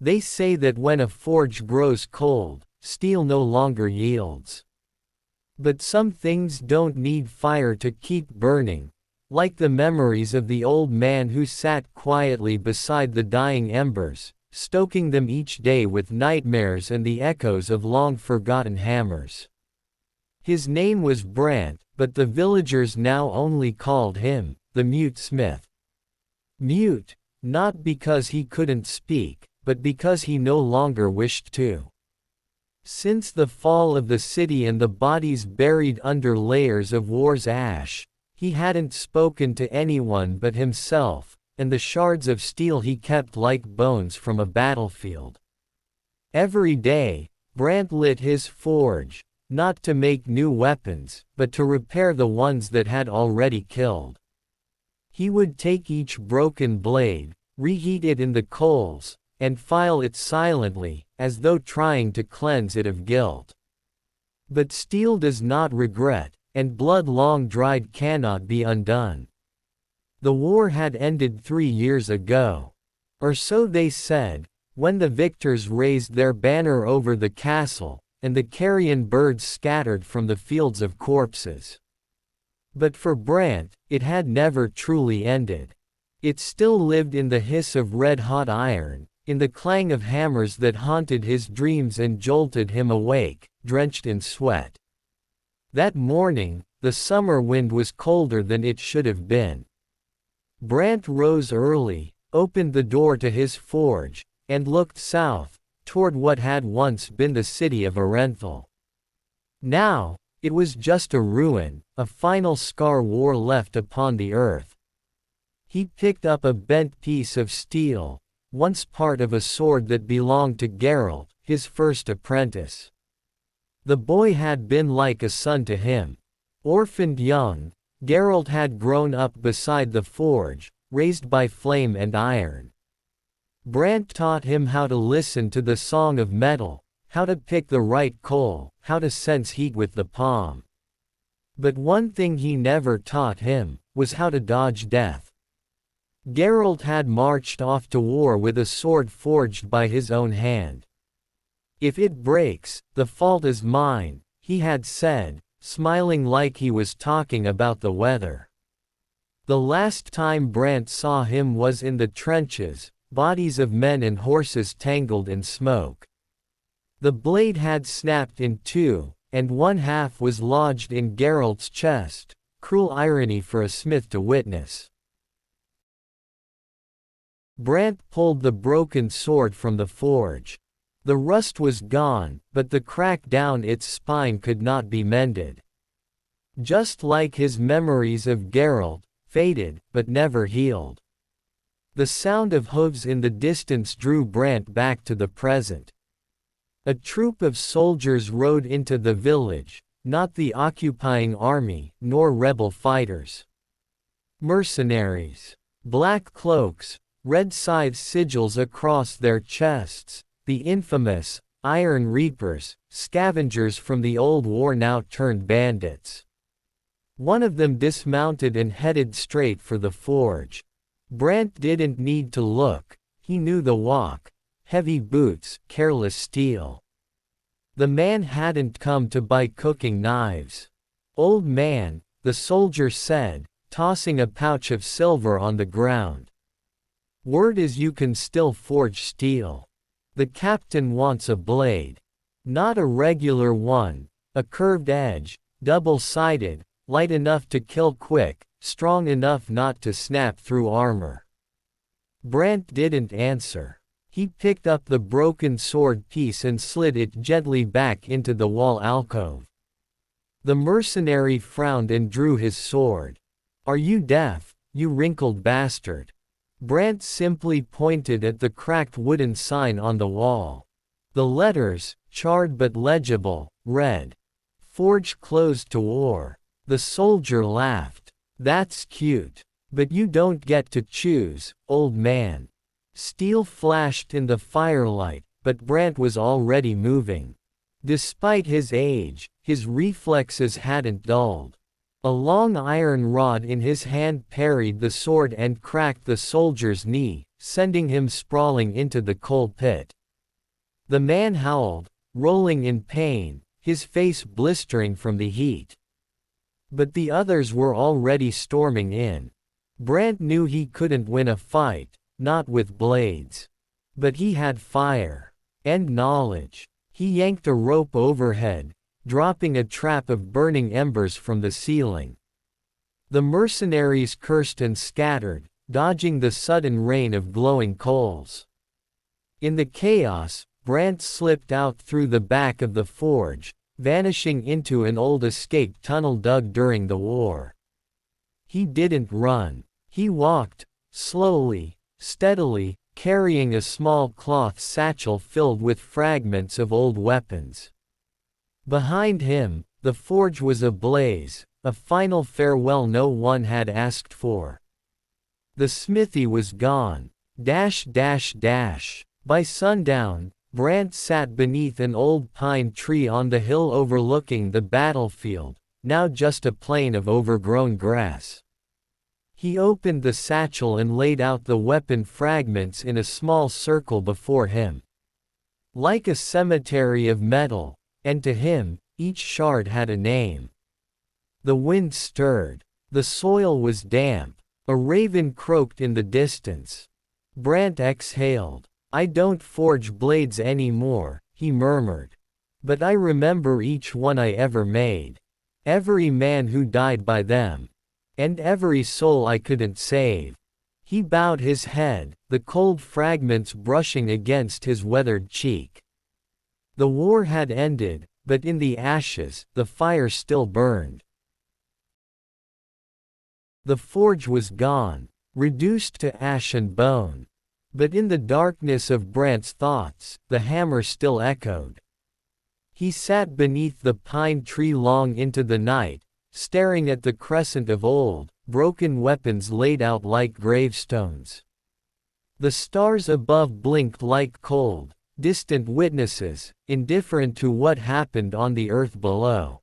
They say that when a forge grows cold, steel no longer yields. But some things don't need fire to keep burning, like the memories of the old man who sat quietly beside the dying embers, stoking them each day with nightmares and the echoes of long-forgotten hammers. His name was Brant, but the villagers now only called him the mute smith. Mute, not because he couldn't speak, but because he no longer wished to. Since the fall of the city and the bodies buried under layers of war's ash, he hadn't spoken to anyone but himself, and the shards of steel he kept like bones from a battlefield. Every day, Brant lit his forge, not to make new weapons, but to repair the ones that had already killed. He would take each broken blade, reheat it in the coals, and file it silently, as though trying to cleanse it of guilt. But steel does not regret, and blood long dried cannot be undone. The war had ended 3 years ago. Or so they said, when the victors raised their banner over the castle, and the carrion birds scattered from the fields of corpses. But for Brant, it had never truly ended. It still lived in the hiss of red-hot iron, in the clang of hammers that haunted his dreams and jolted him awake, drenched in sweat. That morning, the summer wind was colder than it should have been. Brant rose early, opened the door to his forge, and looked south, toward what had once been the city of Arenthal. Now, it was just a ruin, a final scar war left upon the earth. He picked up a bent piece of steel, once part of a sword that belonged to Geralt, his first apprentice. The boy had been like a son to him. Orphaned young, Geralt had grown up beside the forge, raised by flame and iron. Brant taught him how to listen to the song of metal, how to pick the right coal, how to sense heat with the palm. But one thing he never taught him was how to dodge death. Geralt had marched off to war with a sword forged by his own hand. "If it breaks, the fault is mine," he had said, smiling like he was talking about the weather. The last time Brant saw him was in the trenches, bodies of men and horses tangled in smoke. The blade had snapped in two, and one half was lodged in Geralt's chest, cruel irony for a smith to witness. Brant pulled the broken sword from the forge. The rust was gone, but the crack down its spine could not be mended. Just like his memories of Geralt, faded, but never healed. The sound of hooves in the distance drew Brant back to the present. A troop of soldiers rode into the village, not the occupying army, nor rebel fighters. Mercenaries. Black cloaks, red scythe sigils across their chests, the infamous Iron Reapers, scavengers from the old war now turned bandits. One of them dismounted and headed straight for the forge. Brant didn't need to look, he knew the walk. Heavy boots, careless steel. The man hadn't come to buy cooking knives. "Old man," the soldier said, tossing a pouch of silver on the ground. "Word is you can still forge steel. The captain wants a blade. Not a regular one, a curved edge, double-sided, light enough to kill quick, strong enough not to snap through armor." Brant didn't answer. He picked up the broken sword piece and slid it gently back into the wall alcove. The mercenary frowned and drew his sword. "Are you deaf, you wrinkled bastard?" Brant simply pointed at the cracked wooden sign on the wall. The letters, charred but legible, read, "Forge closed to war." The soldier laughed. "That's cute. But you don't get to choose, old man." Steel flashed in the firelight, but Brant was already moving. Despite his age, his reflexes hadn't dulled. A long iron rod in his hand parried the sword and cracked the soldier's knee, sending him sprawling into the coal pit. The man howled, rolling in pain, his face blistering from the heat. But the others were already storming in. Brant knew he couldn't win a fight, not with blades. But he had fire. And knowledge. He yanked a rope overhead, dropping a trap of burning embers from the ceiling. The mercenaries cursed and scattered, dodging the sudden rain of glowing coals. In the chaos, Brant slipped out through the back of the forge, vanishing into an old escape tunnel dug during the war. He didn't run. He walked, slowly, steadily, carrying a small cloth satchel filled with fragments of old weapons. Behind him, the forge was ablaze, a final farewell no one had asked for. The smithy was gone. By sundown, Brant sat beneath an old pine tree on the hill overlooking the battlefield, now just a plain of overgrown grass. He opened the satchel and laid out the weapon fragments in a small circle before him. Like a cemetery of metal, and to him, each shard had a name. The wind stirred. The soil was damp. A raven croaked in the distance. Brant exhaled. "I don't forge blades anymore," he murmured. "But I remember each one I ever made. Every man who died by them. And every soul I couldn't save." He bowed his head, the cold fragments brushing against his weathered cheek. The war had ended, but in the ashes, the fire still burned. The forge was gone, reduced to ash and bone. But in the darkness of Brant's thoughts, the hammer still echoed. He sat beneath the pine tree long into the night, staring at the crescent of old, broken weapons laid out like gravestones. The stars above blinked like cold, distant witnesses, indifferent to what happened on the earth below.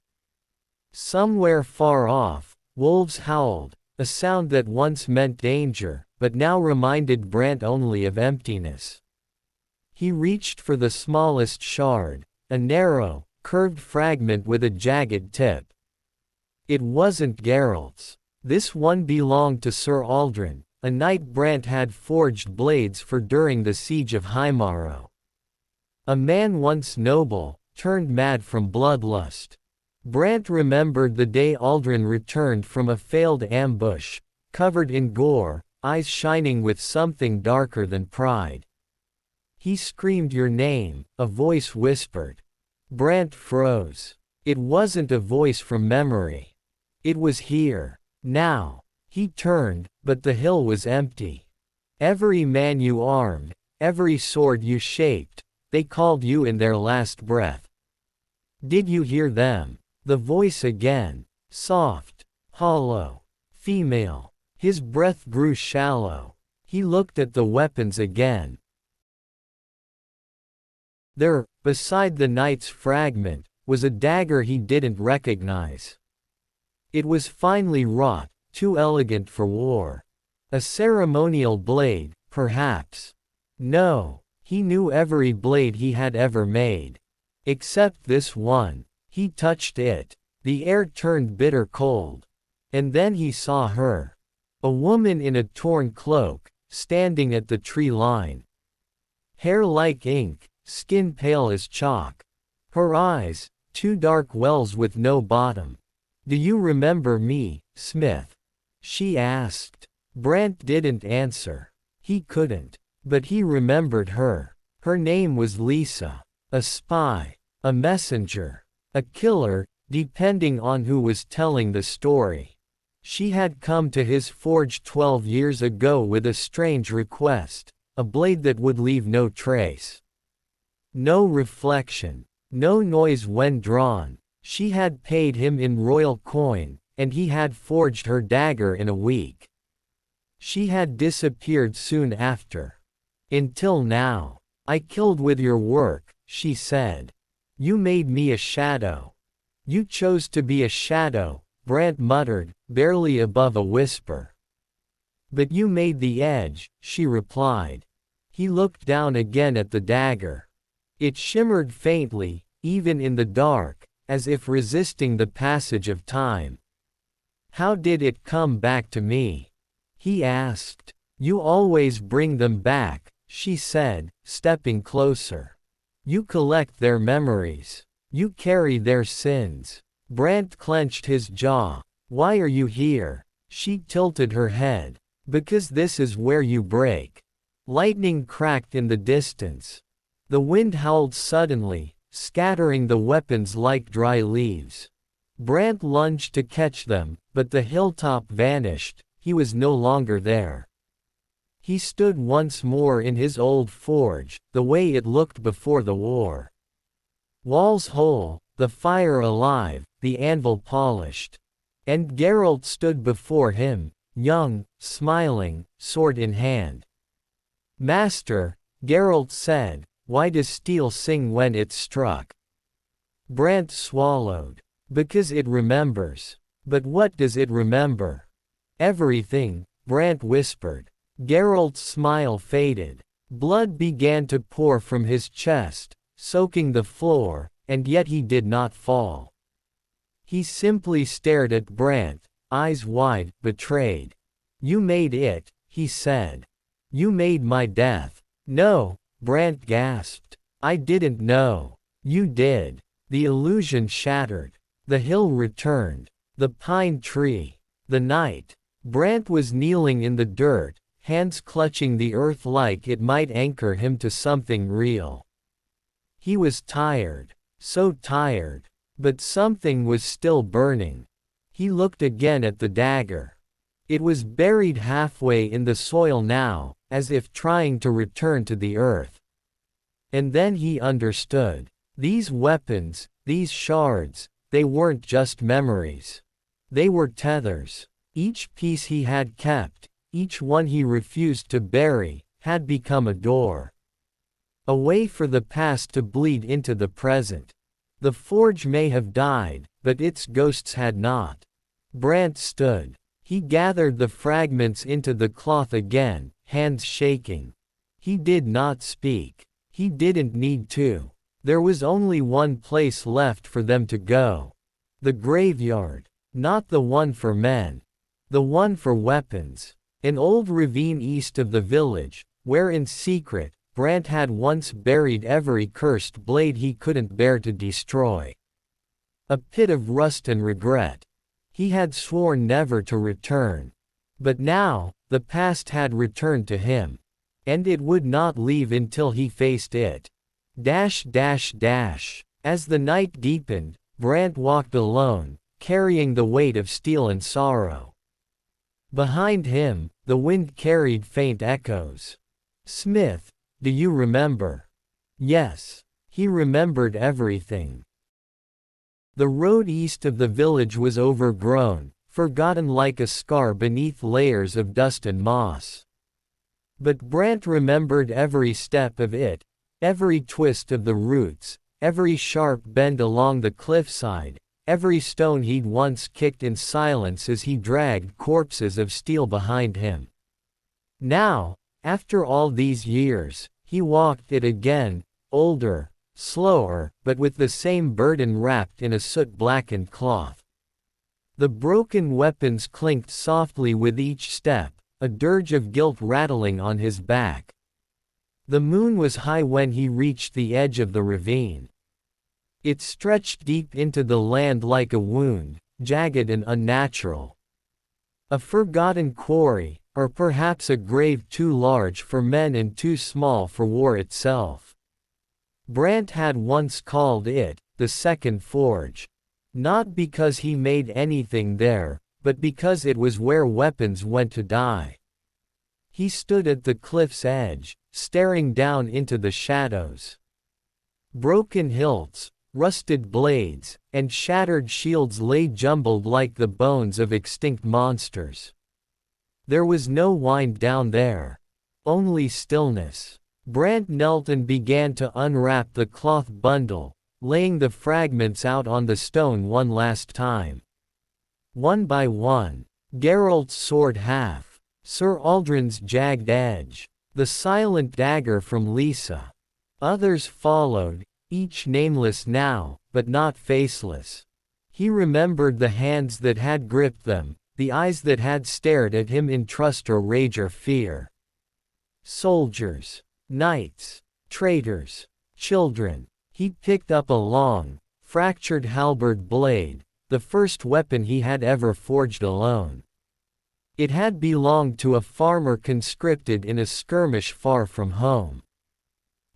Somewhere far off, wolves howled, a sound that once meant danger, but now reminded Brant only of emptiness. He reached for the smallest shard, a narrow, curved fragment with a jagged tip. It wasn't Geralt's. This one belonged to Sir Aldrin, a knight Brant had forged blades for during the siege of Hymaro. A man once noble, turned mad from bloodlust. Brant remembered the day Aldrin returned from a failed ambush, covered in gore, eyes shining with something darker than pride. He screamed your name, a voice whispered. Brant froze. It wasn't a voice from memory. It was here, now. He turned, but the hill was empty. Every man you armed, every sword you shaped, they called you in their last breath. Did you hear them? The voice again, soft, hollow, female. His breath grew shallow. He looked at the weapons again. There, beside the knight's fragment, was a dagger he didn't recognize. It was finely wrought, too elegant for war. A ceremonial blade, perhaps. No, he knew every blade he had ever made. Except this one. He touched it. The air turned bitter cold. And then he saw her. A woman in a torn cloak, standing at the tree line. Hair like ink, skin pale as chalk. Her eyes, two dark wells with no bottom. "Do you remember me, Smith?" she asked. Brant didn't answer. He couldn't. But he remembered her. Her name was Lisa. A spy. A messenger. A killer, depending on who was telling the story. She had come to his forge 12 years ago with a strange request, a blade that would leave no trace. No reflection, no noise when drawn. She had paid him in royal coin, and he had forged her dagger in a week. She had disappeared soon after. Until now. "I killed with your work," she said. "You made me a shadow." "You chose to be a shadow," Brant muttered, barely above a whisper. But you made the edge, she replied. He looked down again at the dagger. It shimmered faintly, even in the dark, as if resisting the passage of time. How did it come back to me? He asked. You always bring them back, she said, stepping closer. You collect their memories. You carry their sins. Brant clenched his jaw. Why are you here? She tilted her head. Because this is where you break. Lightning cracked in the distance. The wind howled suddenly, scattering the weapons like dry leaves. Brant lunged to catch them, but the hilltop vanished, he was no longer there. He stood once more in his old forge, the way it looked before the war. Walls whole, the fire alive, the anvil polished. And Geralt stood before him, young, smiling, sword in hand. Master, Geralt said, why does steel sing when it's struck? Brant swallowed. Because it remembers. But what does it remember? Everything, Brant whispered. Geralt's smile faded. Blood began to pour from his chest, soaking the floor, and yet he did not fall. He simply stared at Brant, eyes wide, betrayed. You made it, he said. You made my death. No, Brant gasped. I didn't know. You did. The illusion shattered. The hill returned. The pine tree. The night. Brant was kneeling in the dirt, hands clutching the earth like it might anchor him to something real. He was tired. So tired. But something was still burning. He looked again at the dagger. It was buried halfway in the soil now, as if trying to return to the earth. And then he understood. These weapons, these shards, they weren't just memories. They were tethers. Each piece he had kept, each one he refused to bury, had become a door. A way for the past to bleed into the present. The forge may have died, but its ghosts had not. Brant stood. He gathered the fragments into the cloth again, hands shaking. He did not speak. He didn't need to. There was only one place left for them to go. The graveyard. Not the one for men. The one for weapons. An old ravine east of the village, where in secret, Brant had once buried every cursed blade he couldn't bear to destroy. A pit of rust and regret. He had sworn never to return. But now, the past had returned to him. And it would not leave until he faced it. As the night deepened, Brant walked alone, carrying the weight of steel and sorrow. Behind him, the wind carried faint echoes. Smith, do you remember? Yes. He remembered everything. The road east of the village was overgrown, forgotten like a scar beneath layers of dust and moss. But Brant remembered every step of it, every twist of the roots, every sharp bend along the cliffside, every stone he'd once kicked in silence as he dragged corpses of steel behind him. Now, after all these years, he walked it again, older, slower, but with the same burden wrapped in a soot-blackened cloth. The broken weapons clinked softly with each step, a dirge of guilt rattling on his back. The moon was high when he reached the edge of the ravine. It stretched deep into the land like a wound, jagged and unnatural. A forgotten quarry, or perhaps a grave too large for men and too small for war itself. Brant had once called it, the Second Forge. Not because he made anything there, but because it was where weapons went to die. He stood at the cliff's edge, staring down into the shadows. Broken hilts, rusted blades, and shattered shields lay jumbled like the bones of extinct monsters. There was no wind down there. Only stillness. Brant knelt and began to unwrap the cloth bundle, laying the fragments out on the stone one last time. One by one. Geralt's sword half Sir Aldrin's jagged edge. The silent dagger from Lisa. Others followed, each nameless now, but not faceless. He remembered the hands that had gripped them, the eyes that had stared at him in trust or rage or fear. Soldiers, knights, traitors, children. He picked up a long, fractured halberd blade, the first weapon he had ever forged alone. It had belonged to a farmer conscripted in a skirmish far from home.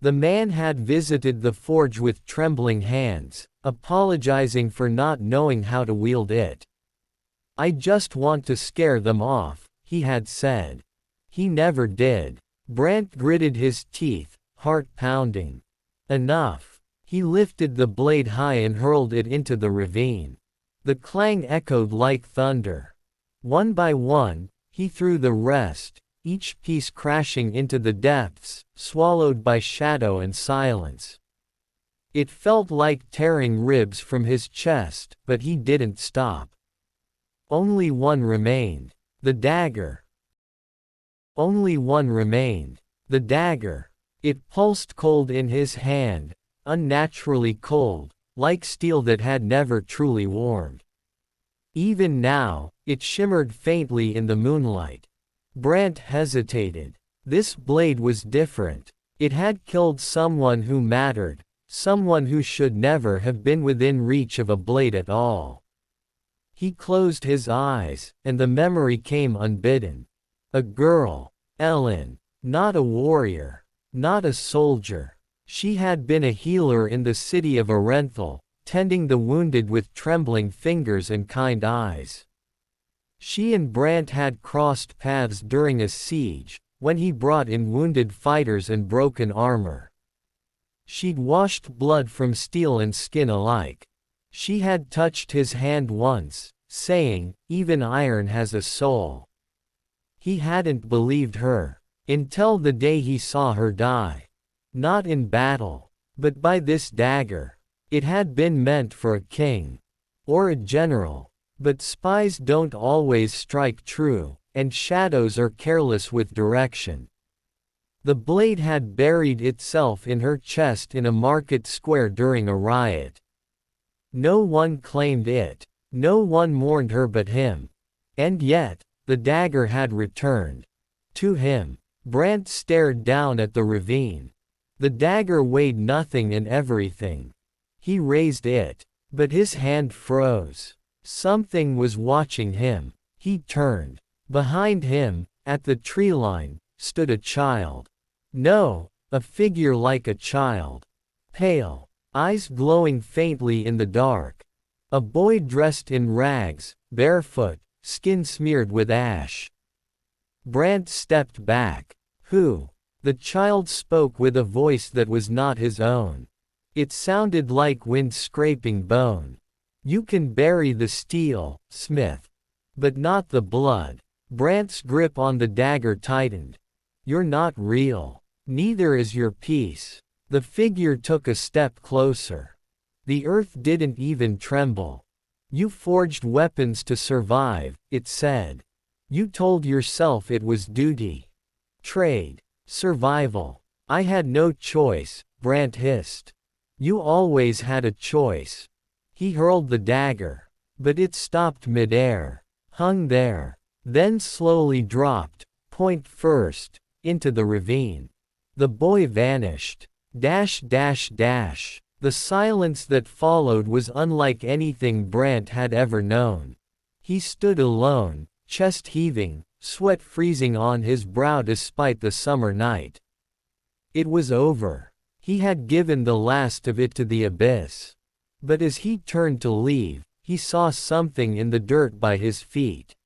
The man had visited the forge with trembling hands, apologizing for not knowing how to wield it. "I just want to scare them off," he had said. He never did. Brant gritted his teeth, heart pounding. Enough. He lifted the blade high and hurled it into the ravine. The clang echoed like thunder. One by one, he threw the rest, each piece crashing into the depths, swallowed by shadow and silence. It felt like tearing ribs from his chest, but he didn't stop. Only one remained. The dagger. Only one remained. The dagger. It pulsed cold in his hand, unnaturally cold, like steel that had never truly warmed. Even now, it shimmered faintly in the moonlight. Brant hesitated. This blade was different. It had killed someone who mattered, someone who should never have been within reach of a blade at all. He closed his eyes, and the memory came unbidden. A girl, Ellen, not a warrior, not a soldier. She had been a healer in the city of Arenthal, tending the wounded with trembling fingers and kind eyes. She and Brant had crossed paths during a siege, when he brought in wounded fighters and broken armor. She'd washed blood from steel and skin alike. She had touched his hand once, saying, "Even iron has a soul." He hadn't believed her, until the day he saw her die. Not in battle, but by this dagger. It had been meant for a king. Or a general. But spies don't always strike true, and shadows are careless with direction. The blade had buried itself in her chest in a market square during a riot. No one claimed it. No one mourned her but him. And yet, the dagger had returned. To him. Brant stared down at the ravine. The dagger weighed nothing and everything. He raised it. But his hand froze. Something was watching him. He turned. Behind him, at the tree line, stood a child. No, a figure like a child. Pale. Eyes glowing faintly in the dark. A boy dressed in rags, barefoot, skin smeared with ash. Brant stepped back. "Who?" The child spoke with a voice that was not his own. It sounded like wind scraping bone. "You can bury the steel, Smith. But not the blood." Brant's grip on the dagger tightened. "You're not real. Neither is your peace." The figure took a step closer. The earth didn't even tremble. "You forged weapons to survive," it said. "You told yourself it was duty. Trade. Survival. I had no choice," Brant hissed. "You always had a choice." He hurled the dagger. But it stopped midair. Hung there. Then slowly dropped, point first, into the ravine. The boy vanished. Dash dash dash. The silence that followed was unlike anything Brant had ever known. He stood alone, chest heaving, sweat freezing on his brow despite the summer night. It was over. He had given the last of it to the abyss. But as he turned to leave, he saw something in the dirt by his feet.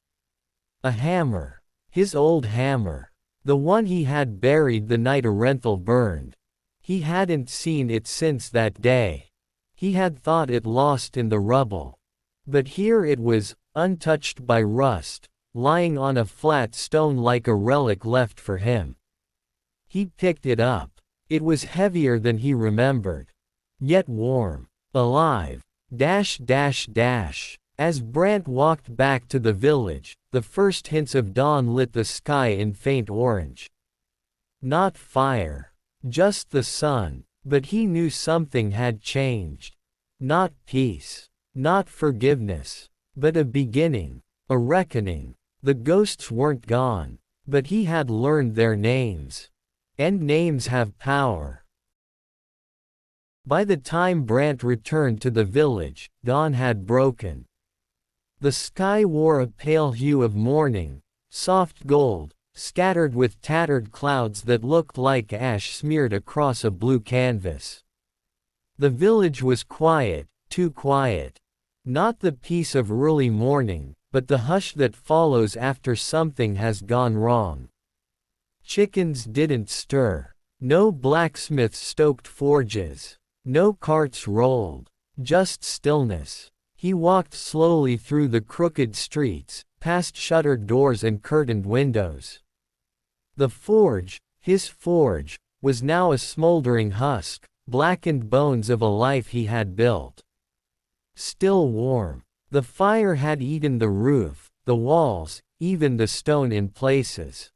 A hammer. His old hammer. The one he had buried the night Arenthal burned. He hadn't seen it since that day. He had thought it lost in the rubble. But here it was, untouched by rust, lying on a flat stone like a relic left for him. He picked it up. It was heavier than he remembered. Yet warm. Alive. Dash dash dash. As Brant walked back to the village, the first hints of dawn lit the sky in faint orange. Not fire. Just the sun. But he knew something had changed. Not peace. Not forgiveness. But a beginning. A reckoning. The ghosts weren't gone. But he had learned their names. And names have power. By the time Brant returned to the village, dawn had broken. The sky wore a pale hue of morning, soft gold, scattered with tattered clouds that looked like ash smeared across a blue canvas. The village was quiet, too quiet. Not the peace of early morning, but the hush that follows after something has gone wrong. Chickens didn't stir. No blacksmith stoked forges. No carts rolled. Just stillness. He walked slowly through the crooked streets, past shuttered doors and curtained windows. The forge, his forge, was now a smoldering husk, blackened bones of a life he had built. Still warm. The fire had eaten the roof, the walls, even the stone in places.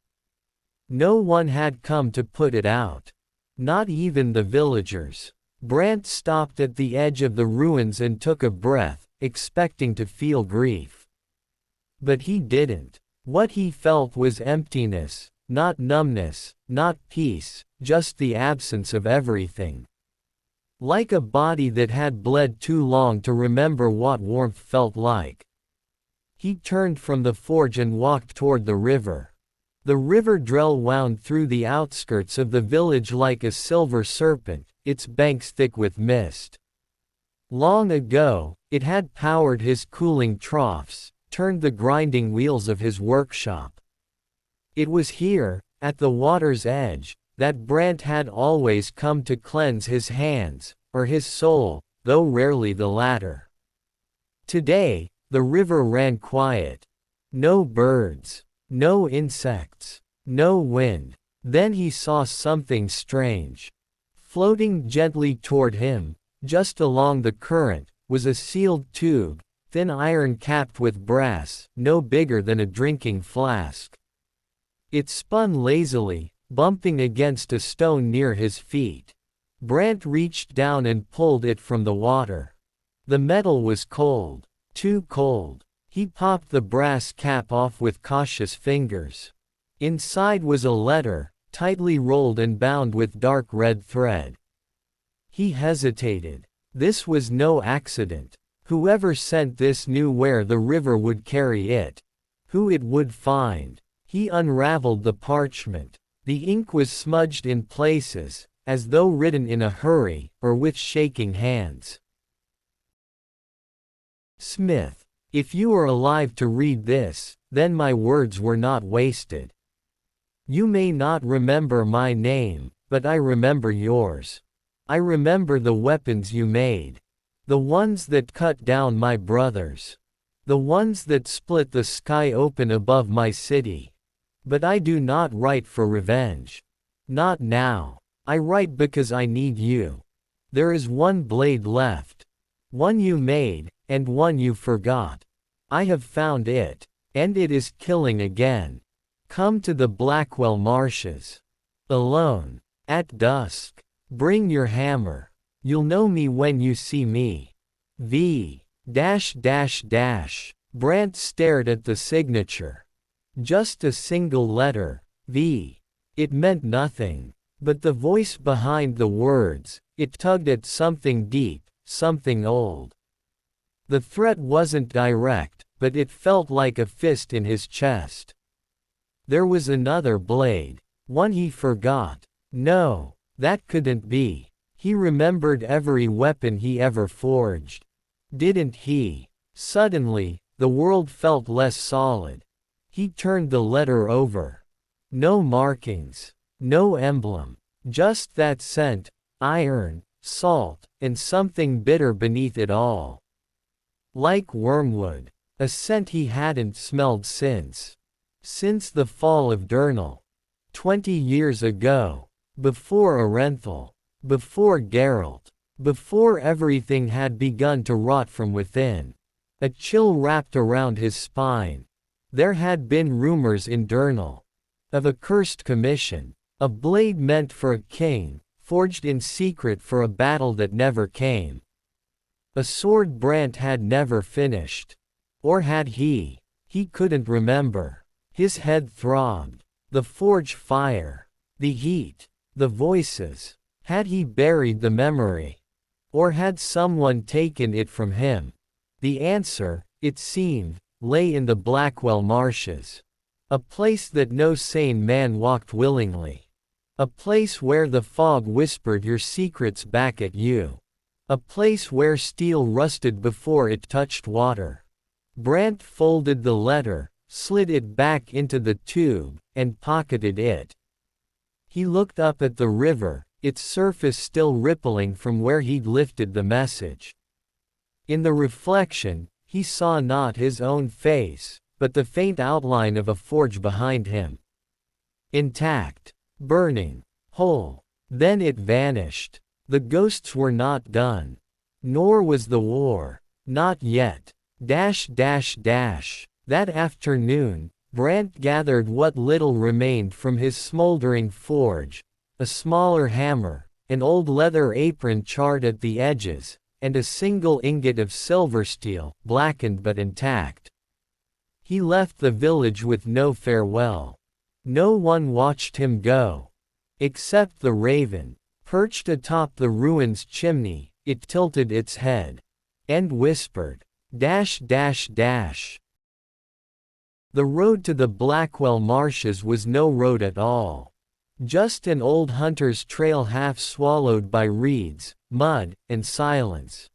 No one had come to put it out. Not even the villagers. Brant stopped at the edge of the ruins and took a breath, expecting to feel grief. But he didn't. What he felt was emptiness, not numbness, not peace, just the absence of everything. Like a body that had bled too long to remember what warmth felt like. He turned from the forge and walked toward the river. The river Drell wound through the outskirts of the village like a silver serpent, its banks thick with mist. Long ago, it had powered his cooling troughs, turned the grinding wheels of his workshop. It was here, at the water's edge, that Brant had always come to cleanse his hands, or his soul, though rarely the latter. Today, the river ran quiet. No birds. No insects. No wind. Then he saw something strange. Floating gently toward him, just along the current, was a sealed tube, thin iron capped with brass, no bigger than a drinking flask. It spun lazily, bumping against a stone near his feet. Brant reached down and pulled it from the water. The metal was cold. Too cold. He popped the brass cap off with cautious fingers. Inside was a letter, tightly rolled and bound with dark red thread. He hesitated. This was no accident. Whoever sent this knew where the river would carry it. Who it would find. He unraveled the parchment. The ink was smudged in places, as though written in a hurry, or with shaking hands. Smith. If you are alive to read this, then my words were not wasted. You may not remember my name, but I remember yours. I remember the weapons you made. The ones that cut down my brothers. The ones that split the sky open above my city. But I do not write for revenge. Not now. I write because I need you. There is one blade left. One you made, and one you forgot. I have found it. And it is killing again. Come to the Blackwell Marshes. Alone. At dusk. Bring your hammer. You'll know me when you see me. V. Brant stared at the signature. Just a single letter, V. It meant nothing. But the voice behind the words, it tugged at something deep, something old. The threat wasn't direct, but it felt like a fist in his chest. There was another blade. One he forgot. No, that couldn't be. He remembered every weapon he ever forged. Didn't he? Suddenly, the world felt less solid. He turned the letter over. No markings. No emblem. Just that scent, iron, salt, and something bitter beneath it all. Like wormwood. A scent he hadn't smelled since the fall of Durnal. 20 years ago. Before Arenthal. Before Geralt. Before everything had begun to rot from within. A chill wrapped around his spine. There had been rumors in Durnal of a cursed commission, a blade meant for a king, forged in secret for a battle that never came. A sword Brant had never finished. Or had he? He couldn't remember. His head throbbed. The forge fire. The heat. The voices. Had he buried the memory? Or had someone taken it from him? The answer, it seemed, lay in the Blackwell marshes. A place that no sane man walked willingly. A place where the fog whispered your secrets back at you. A place where steel rusted before it touched water. Brant folded the letter, slid it back into the tube, and pocketed it. He looked up at the river, its surface still rippling from where he'd lifted the message. In the reflection, he saw not his own face, but the faint outline of a forge behind him. Intact. Burning. Whole. Then it vanished. The ghosts were not done. Nor was the war. Not yet. That afternoon, Brant gathered what little remained from his smoldering forge, a smaller hammer, an old leather apron charred at the edges, and a single ingot of silver steel, blackened but intact. He left the village with no farewell. No one watched him go. Except the raven. Perched atop the ruin's chimney, it tilted its head. And whispered. The road to the Blackwell marshes was no road at all. Just an old hunter's trail half swallowed by reeds, mud, and silence.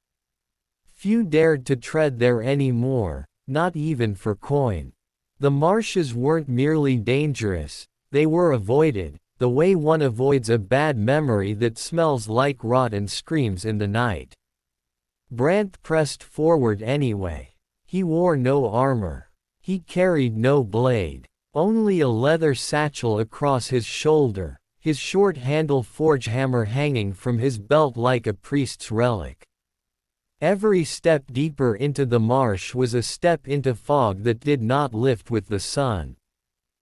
Few dared to tread there any more, not even for coin. The marshes weren't merely dangerous, they were avoided, the way one avoids a bad memory that smells like rot and screams in the night. Brant pressed forward anyway. He wore no armor. He carried no blade. Only a leather satchel across his shoulder, his short-handle forge hammer hanging from his belt like a priest's relic. Every step deeper into the marsh was a step into fog that did not lift with the sun.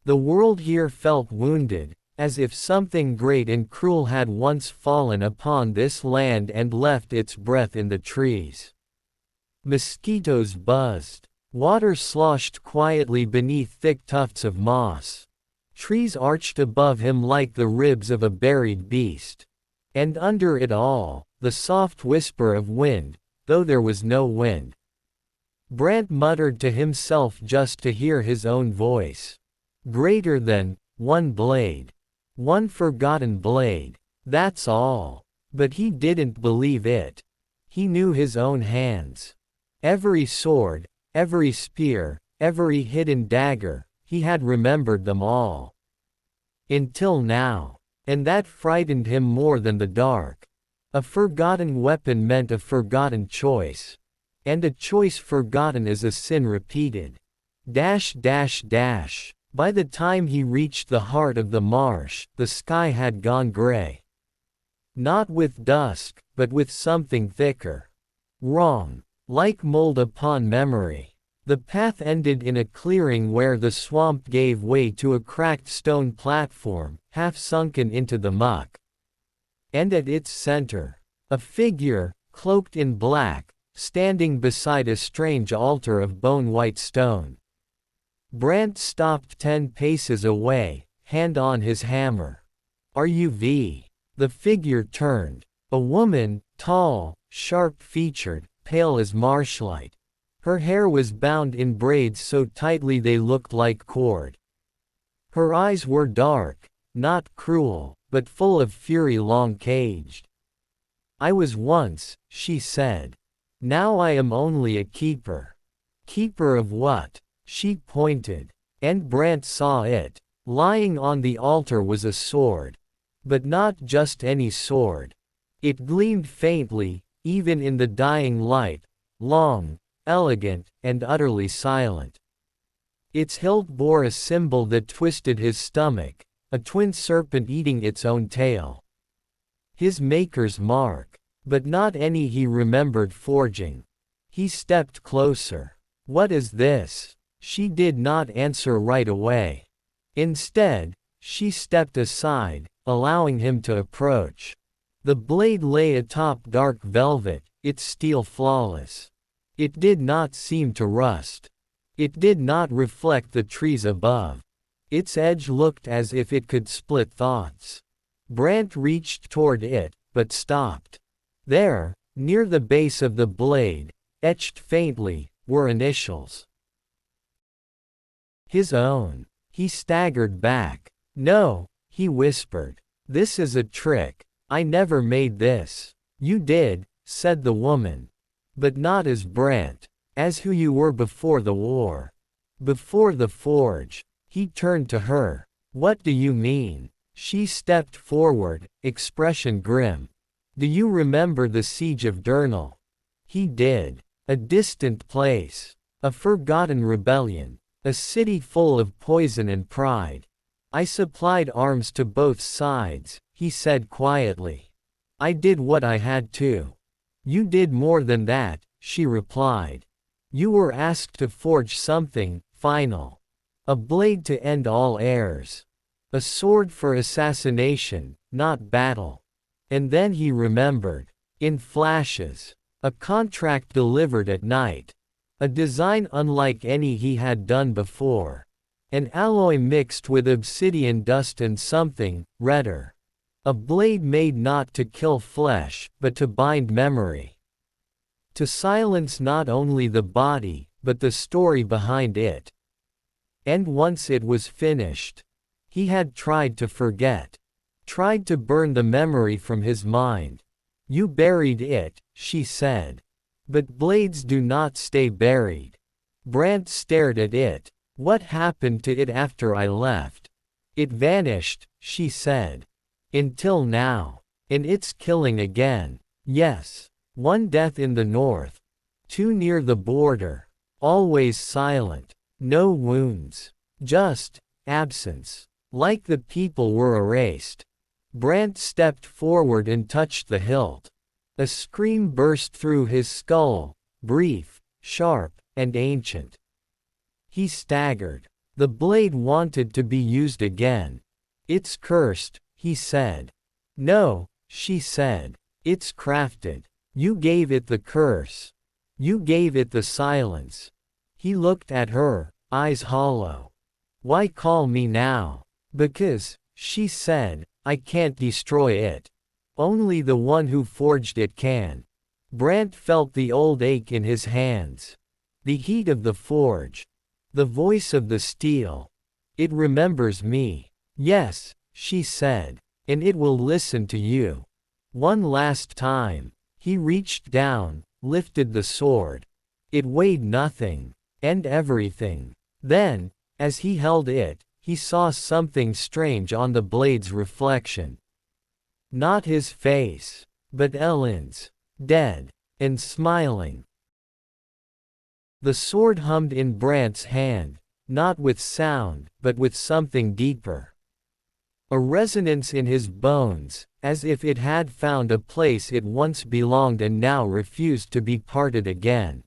The world here felt wounded, as if something great and cruel had once fallen upon this land and left its breath in the trees. Mosquitoes buzzed. Water sloshed quietly beneath thick tufts of moss. Trees arched above him like the ribs of a buried beast. And under it all, the soft whisper of wind, though there was no wind. Brant muttered to himself just to hear his own voice. Greater than, one blade. One forgotten blade. That's all. But he didn't believe it. He knew his own hands. Every sword, every spear, every hidden dagger, he had remembered them all. Until now. And that frightened him more than the dark. A forgotten weapon meant a forgotten choice. And a choice forgotten is a sin repeated. By the time he reached the heart of the marsh, the sky had gone gray. Not with dusk, but with something thicker. Wrong. Like mold upon memory. The path ended in a clearing where the swamp gave way to a cracked stone platform, half sunken into the muck. And at its center, a figure, cloaked in black, standing beside a strange altar of bone-white stone. Brant stopped 10 paces away, hand on his hammer. "Are you V?" The figure turned. A woman, tall, sharp-featured, pale as marshlight. Her hair was bound in braids so tightly they looked like cord. Her eyes were dark, not cruel, but full of fury long caged. "I was once," she said. "Now I am only a keeper." "Keeper of what?" She pointed. And Brant saw it. Lying on the altar was a sword. But not just any sword. It gleamed faintly, even in the dying light, long, elegant, and utterly silent. Its hilt bore a symbol that twisted his stomach, a twin serpent eating its own tail. His maker's mark. But not any he remembered forging. He stepped closer. "What is this?" She did not answer right away. Instead, she stepped aside, allowing him to approach. The blade lay atop dark velvet, its steel flawless. It did not seem to rust. It did not reflect the trees above. Its edge looked as if it could split thoughts. Brant reached toward it, but stopped. There, near the base of the blade, etched faintly, were initials. His own. He staggered back. "No," he whispered. "This is a trick. I never made this." "You did," said the woman. "But not as Brant. As who you were before the war. Before the forge." He turned to her. "What do you mean?" She stepped forward, expression grim. "Do you remember the siege of Durnal?" He did. A distant place. A forgotten rebellion. A city full of poison and pride. "I supplied arms to both sides," he said quietly. "I did what I had to." "You did more than that," she replied. "You were asked to forge something final. A blade to end all heirs. A sword for assassination, not battle." And then he remembered. In flashes. A contract delivered at night. A design unlike any he had done before. An alloy mixed with obsidian dust and something redder. A blade made not to kill flesh, but to bind memory. To silence not only the body, but the story behind it. And once it was finished, he had tried to forget. Tried to burn the memory from his mind. "You buried it," she said. "But blades do not stay buried." Brant stared at it. "What happened to it after I left?" "It vanished," she said. "Until now. And it's killing again." "Yes. One death in the north. Two near the border. Always silent. No wounds. Just absence. Like the people were erased." Brant stepped forward and touched the hilt. A scream burst through his skull, brief, sharp, and ancient. He staggered. The blade wanted to be used again. "It's cursed," he said. "No," she said. "It's crafted. You gave it the curse. You gave it the silence." He looked at her, eyes hollow. "Why call me now?" "Because," she said, "I can't destroy it. Only the one who forged it can." Brant felt the old ache in his hands. The heat of the forge. The voice of the steel. "It remembers me." "Yes," she said. "And it will listen to you. One last time." He reached down, lifted the sword. It weighed nothing. And everything. Then, as he held it, he saw something strange on the blade's reflection. Not his face, but Ellen's, dead, and smiling. The sword hummed in Brant's hand, not with sound, but with something deeper. A resonance in his bones, as if it had found a place it once belonged and now refused to be parted again.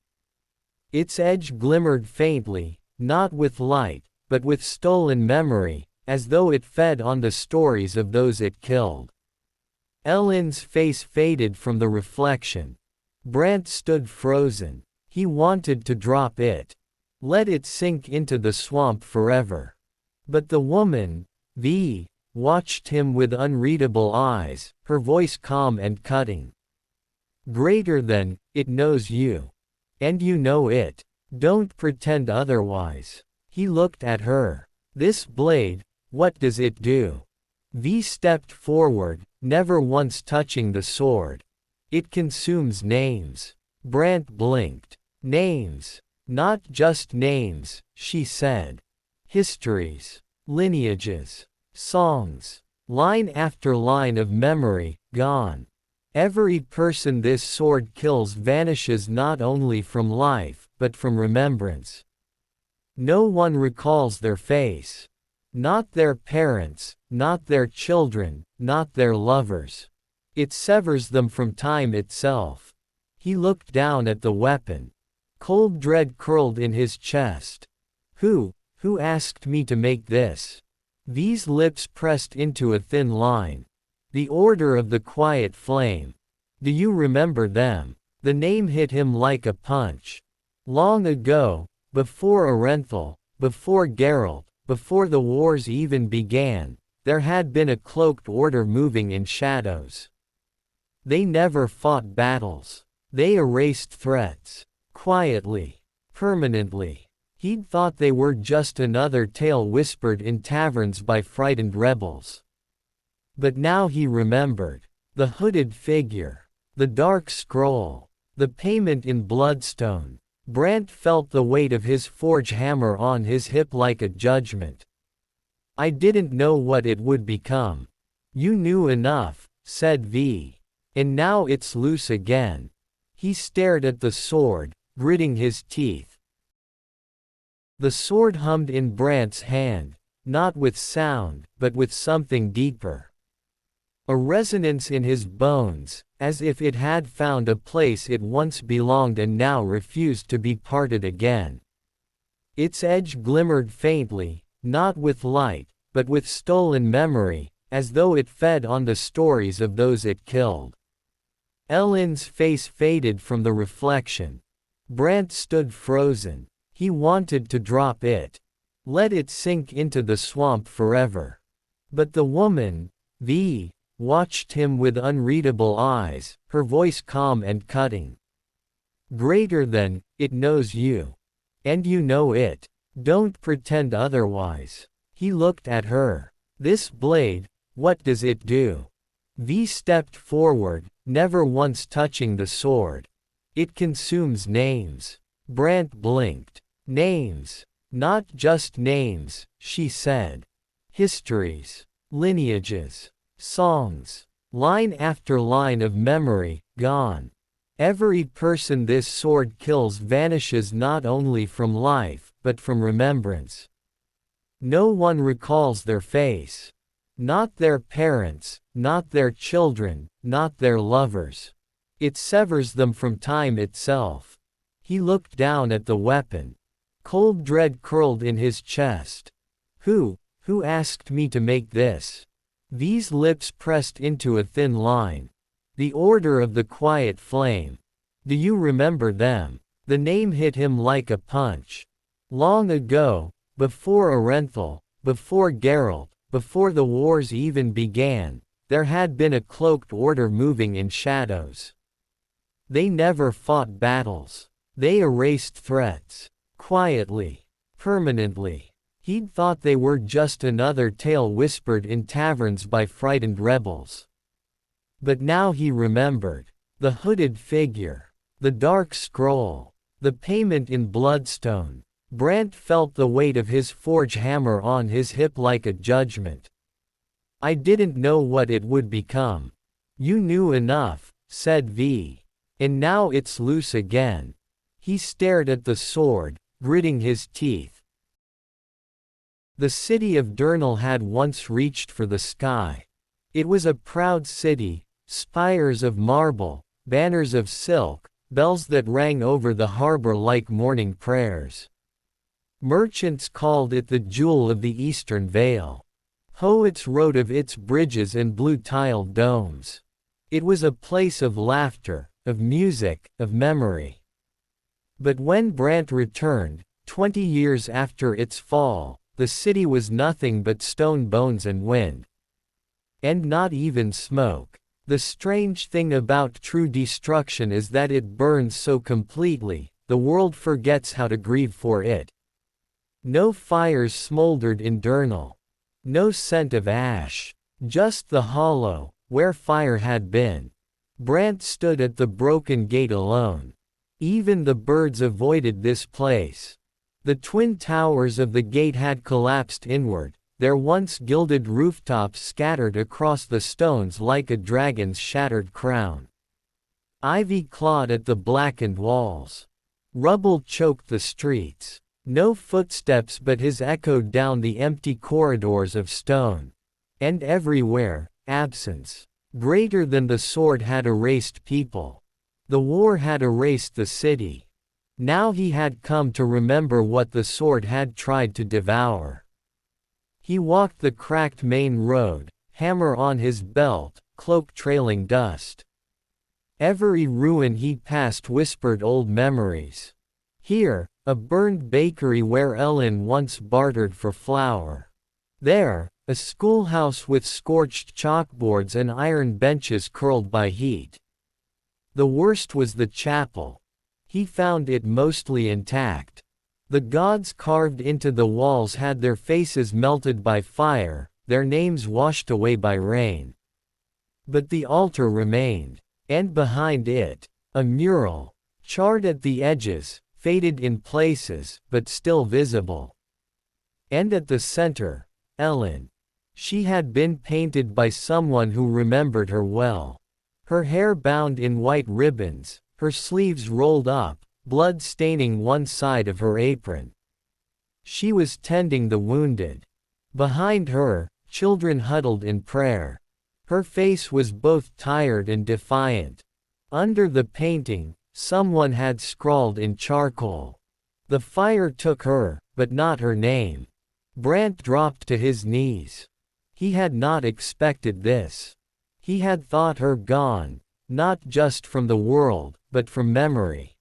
Its edge glimmered faintly, not with light, but with stolen memory, as though it fed on the stories of those it killed. Ellen's face faded from the reflection. Brant stood frozen. He wanted to drop it. Let it sink into the swamp forever. But the woman, V, watched him with unreadable eyes, her voice calm and cutting. "Greater than, it knows you. And you know it. Don't pretend otherwise." He looked at her. "This blade, what does it do?" V stepped forward, never once touching the sword. "It consumes names." Brant blinked. "Names. Not just names," she said. "Histories. Lineages. Songs. Line after line of memory, gone. Every person this sword kills vanishes not only from life, but from remembrance. No one recalls their face. Not their parents, not their children, not their lovers. It severs them from time itself." He looked down at the weapon. Cold dread curled in his chest. Who asked me to make this? These lips pressed into a thin line. The order of the quiet flame. Do you remember them? The name hit him like a punch. Long ago, before Orenthal, before Geralt, before the wars even began, there had been a cloaked order moving in shadows. They never fought battles. They erased threats. Quietly. Permanently. He'd thought they were just another tale whispered in taverns by frightened rebels. But now he remembered. The hooded figure. The dark scroll. The payment in bloodstone. Brant felt the weight of his forge hammer on his hip like a judgment. I didn't know what it would become. You knew enough, said V. And now it's loose again. He stared at the sword, gritting his teeth. The sword hummed in Brant's hand, not with sound, but with something deeper. A resonance in his bones, as if it had found a place it once belonged and now refused to be parted again. Its edge glimmered faintly, not with light, but with stolen memory, as though it fed on the stories of those it killed. Elend's face faded from the reflection. Brant stood frozen. He wanted to drop it. Let it sink into the swamp forever. But the woman, V, watched him with unreadable eyes, her voice calm and cutting. Greater than, it knows you. And you know it. Don't pretend otherwise. He looked at her. This blade, what does it do? V stepped forward, never once touching the sword. It consumes names. Brant blinked. Names. Not just names, she said. Histories. Lineages. Songs. Line after line of memory, gone. Every person this sword kills vanishes not only from life, but from remembrance. No one recalls their face. Not their parents, not their children, not their lovers. It severs them from time itself. He looked down at the weapon. Cold dread curled in his chest. Who asked me to make this? These lips pressed into a thin line. The order of the quiet flame. Do you remember them? The name hit him like a punch. Long ago, before Orenthal, before Geralt, before the wars even began, there had been a cloaked order moving in shadows. They never fought battles. They erased threats. Quietly. Permanently. He'd thought they were just another tale whispered in taverns by frightened rebels. But now he remembered. The hooded figure. The dark scroll. The payment in bloodstone. Brant felt the weight of his forge hammer on his hip like a judgment. I didn't know what it would become. You knew enough, said V. And now it's loose again. He stared at the sword, gritting his teeth. The city of Durnal had once reached for the sky. It was a proud city, spires of marble, banners of silk, bells that rang over the harbor like morning prayers. Merchants called it the jewel of the Eastern Vale. Poets wrote of its bridges and blue-tiled domes. It was a place of laughter, of music, of memory. But when Brant returned, 20 years after its fall, the city was nothing but stone bones and wind. And not even smoke. The strange thing about true destruction is that it burns so completely, the world forgets how to grieve for it. No fires smoldered in Durnal. No scent of ash. Just the hollow, where fire had been. Brant stood at the broken gate alone. Even the birds avoided this place. The twin towers of the gate had collapsed inward, their once gilded rooftops scattered across the stones like a dragon's shattered crown. Ivy clawed at the blackened walls. Rubble choked the streets. No footsteps but his echoed down the empty corridors of stone. And everywhere, absence. Greater than the sword had erased people. The war had erased the city. Now he had come to remember what the sword had tried to devour. He walked the cracked main road, hammer on his belt, cloak trailing dust. Every ruin he passed whispered old memories. Here, a burned bakery where Ellen once bartered for flour. There, a schoolhouse with scorched chalkboards and iron benches curled by heat. The worst was the chapel. He found it mostly intact. The gods carved into the walls had their faces melted by fire, their names washed away by rain. But the altar remained, and behind it, a mural, charred at the edges, faded in places, but still visible. And at the center, Ellen. She had been painted by someone who remembered her well. Her hair bound in white ribbons, her sleeves rolled up, blood staining one side of her apron. She was tending the wounded. Behind her, children huddled in prayer. Her face was both tired and defiant. Under the painting, someone had scrawled in charcoal. The fire took her, but not her name. Brant dropped to his knees. He had not expected this. He had thought her gone, not just from the world, but from memory.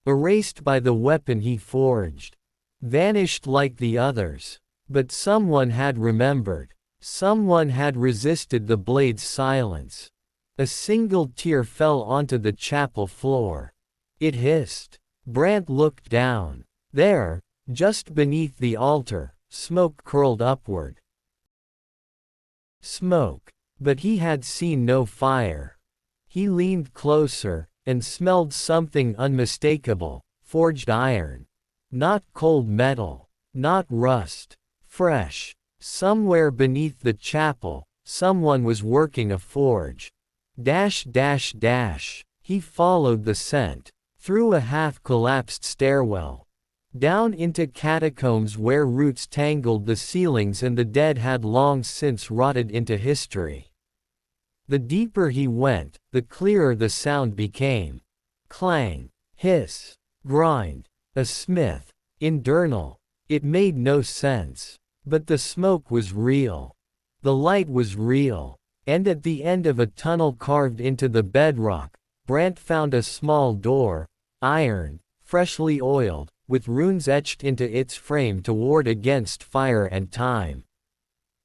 Erased by the weapon he forged. Vanished like the others. But someone had remembered. Someone had resisted the blade's silence. A single tear fell onto the chapel floor. It hissed. Brant looked down. There, just beneath the altar, smoke curled upward. Smoke. But he had seen no fire. He leaned closer, and smelled something unmistakable, forged iron. Not cold metal. Not rust. Fresh. Somewhere beneath the chapel, someone was working a forge. Dash dash dash. He followed the scent. Through a half-collapsed stairwell. Down into catacombs where roots tangled the ceilings and the dead had long since rotted into history. The deeper he went, the clearer the sound became. Clang, hiss, grind. A smith. Infernal. It made no sense. But the smoke was real. The light was real. And at the end of a tunnel carved into the bedrock, Brant found a small door, iron, freshly oiled, with runes etched into its frame to ward against fire and time.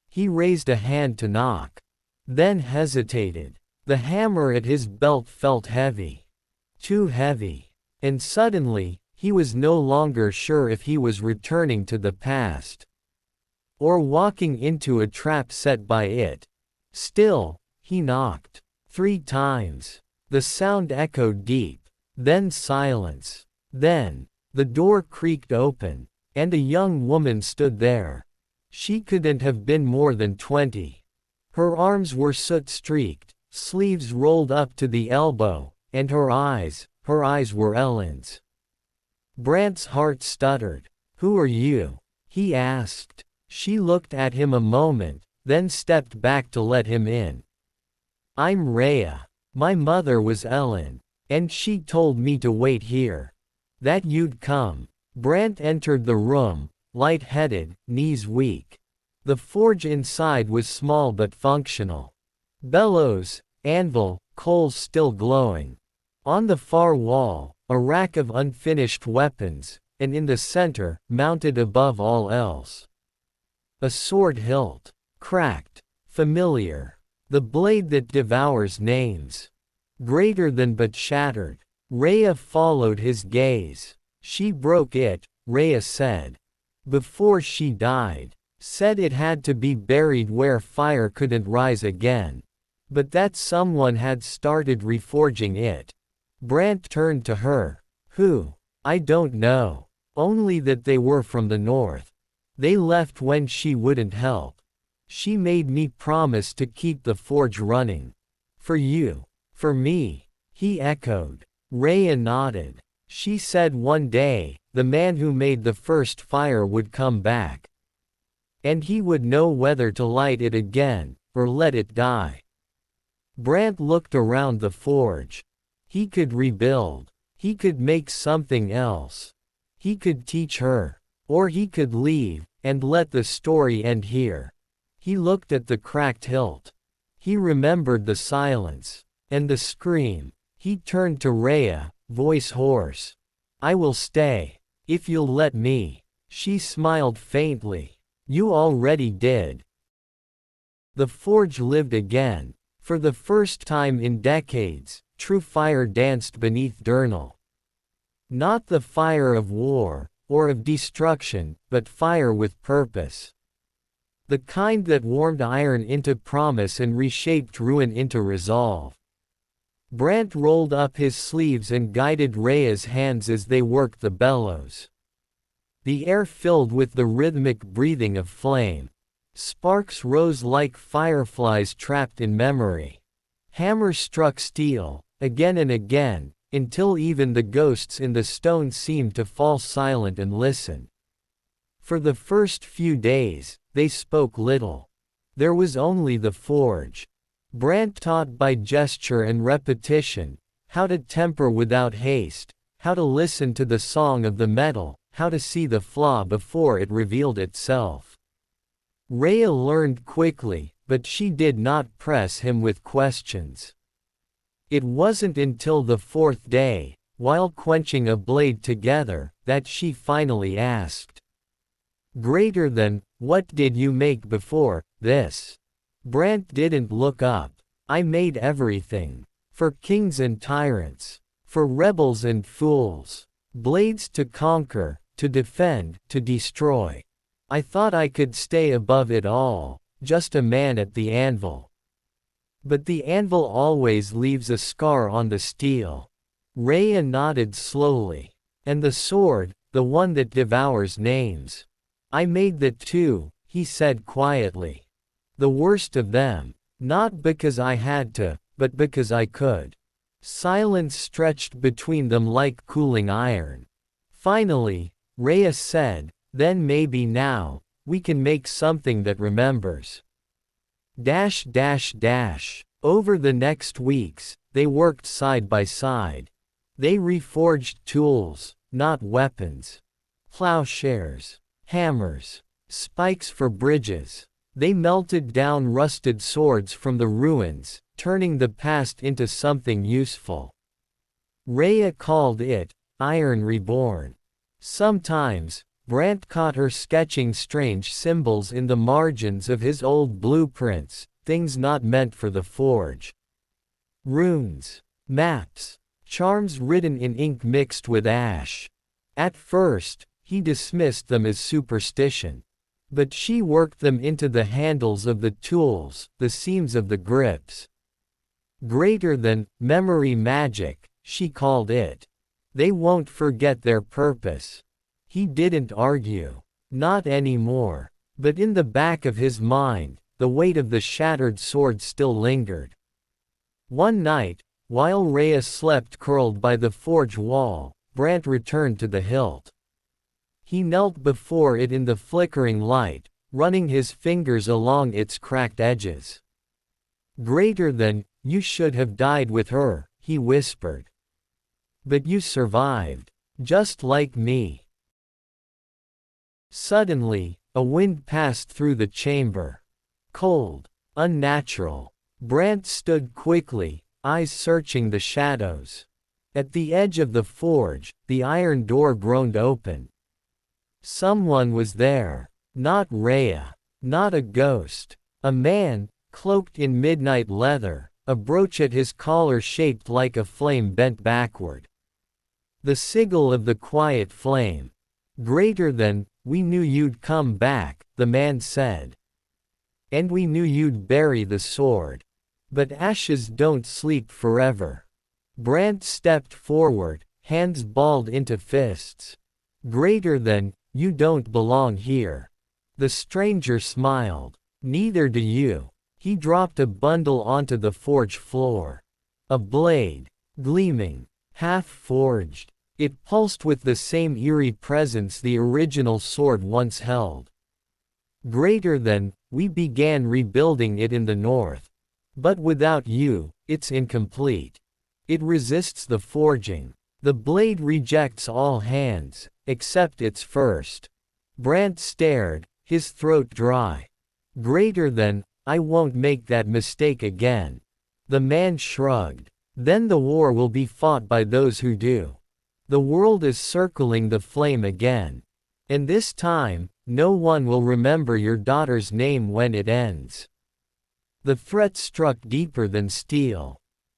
He raised a hand to knock. Then hesitated. The hammer at his belt felt heavy. Too heavy. And suddenly, he was no longer sure if he was returning to the past. Or walking into a trap set by it. Still, he knocked. 3 times. The sound echoed deep. Then silence. Then, the door creaked open, and a young woman stood there. She couldn't have been more than 20. Her arms were soot-streaked, sleeves rolled up to the elbow, and her eyes were Ellen's. Brant's heart stuttered. "Who are you?" he asked. She looked at him a moment, then stepped back to let him in. "I'm Rhea. My mother was Ellen, and she told me to wait here. That you'd come." Brant entered the room, light-headed, knees weak. The forge inside was small but functional. Bellows, anvil, coals still glowing. On the far wall, a rack of unfinished weapons, and in the center, mounted above all else, a sword hilt. Cracked. Familiar. The blade that devours names. Greater than but shattered. Rhea followed his gaze. "She broke it," Rhea said. "Before she died. Said it had to be buried where fire couldn't rise again. But that someone had started reforging it." Brant turned to her. "Who?" "I don't know. Only that they were from the north. They left when she wouldn't help. She made me promise to keep the forge running. For you." "For me," he echoed. Rhea nodded. "She said one day, the man who made the first fire would come back. And he would know whether to light it again, or let it die." Brant looked around the forge. He could rebuild. He could make something else. He could teach her. Or he could leave, and let the story end here. He looked at the cracked hilt. He remembered the silence. And the scream. He turned to Rhea, voice hoarse. I will stay. If you'll let me. She smiled faintly. You already did. The forge lived again. For the first time in decades, true fire danced beneath Durnal. Not the fire of war, or of destruction, but fire with purpose. The kind that warmed iron into promise and reshaped ruin into resolve. Brant rolled up his sleeves and guided Rhea's hands as they worked the bellows. The air filled with the rhythmic breathing of flame. Sparks rose like fireflies trapped in memory. Hammers struck steel, again and again, until even the ghosts in the stone seemed to fall silent and listen. For the first few days, they spoke little. There was only the forge. Brant taught by gesture and repetition, how to temper without haste, how to listen to the song of the metal, how to see the flaw before it revealed itself. Rhea learned quickly, but she did not press him with questions. It wasn't until the fourth day, while quenching a blade together, that she finally asked. Greater than, what did you make before this? Brant didn't look up. I made everything. For kings and tyrants. For rebels and fools. Blades to conquer, to defend, to destroy. I thought I could stay above it all, just a man at the anvil. But the anvil always leaves a scar on the steel. Rhea nodded slowly. And the sword, the one that devours names. I made that too, he said quietly. The worst of them. Not because I had to, but because I could. Silence stretched between them like cooling iron. Finally, Rhea said, then maybe now, we can make something that remembers. Over the next weeks, they worked side by side. They reforged tools, not weapons. Plowshares, hammers, spikes for bridges. They melted down rusted swords from the ruins, turning the past into something useful. Rhea called it, Iron Reborn. Sometimes, Brant caught her sketching strange symbols in the margins of his old blueprints, things not meant for the forge. Runes, maps, charms written in ink mixed with ash. At first, he dismissed them as superstition. But she worked them into the handles of the tools, the seams of the grips. Greater than memory magic, she called it. They won't forget their purpose. He didn't argue. Not anymore. But in the back of his mind, the weight of the shattered sword still lingered. One night, while Rhea slept curled by the forge wall, Brant returned to the hilt. He knelt before it in the flickering light, running his fingers along its cracked edges. Greater than, you should have died with her, he whispered. But you survived. Just like me. Suddenly, a wind passed through the chamber. Cold. Unnatural. Brant stood quickly, eyes searching the shadows. At the edge of the forge, the iron door groaned open. Someone was there. Not Rhea. Not a ghost. A man, cloaked in midnight leather, a brooch at his collar shaped like a flame bent backward. The sigil of the quiet flame. Greater than, we knew you'd come back, the man said. And we knew you'd bury the sword. But ashes don't sleep forever. Brant stepped forward, hands balled into fists. Greater than, you don't belong here. The stranger smiled. Neither do you. He dropped a bundle onto the forge floor. A blade. Gleaming. Half-forged. It pulsed with the same eerie presence the original sword once held. Greater than, we began rebuilding it in the north. But without you, it's incomplete. It resists the forging. The blade rejects all hands, except its first. Brant stared, his throat dry. Greater than, I won't make that mistake again. The man shrugged. Then the war will be fought by those who do. The world is circling the flame again. And this time, no one will remember your daughter's name when it ends. The threat struck deeper than steel.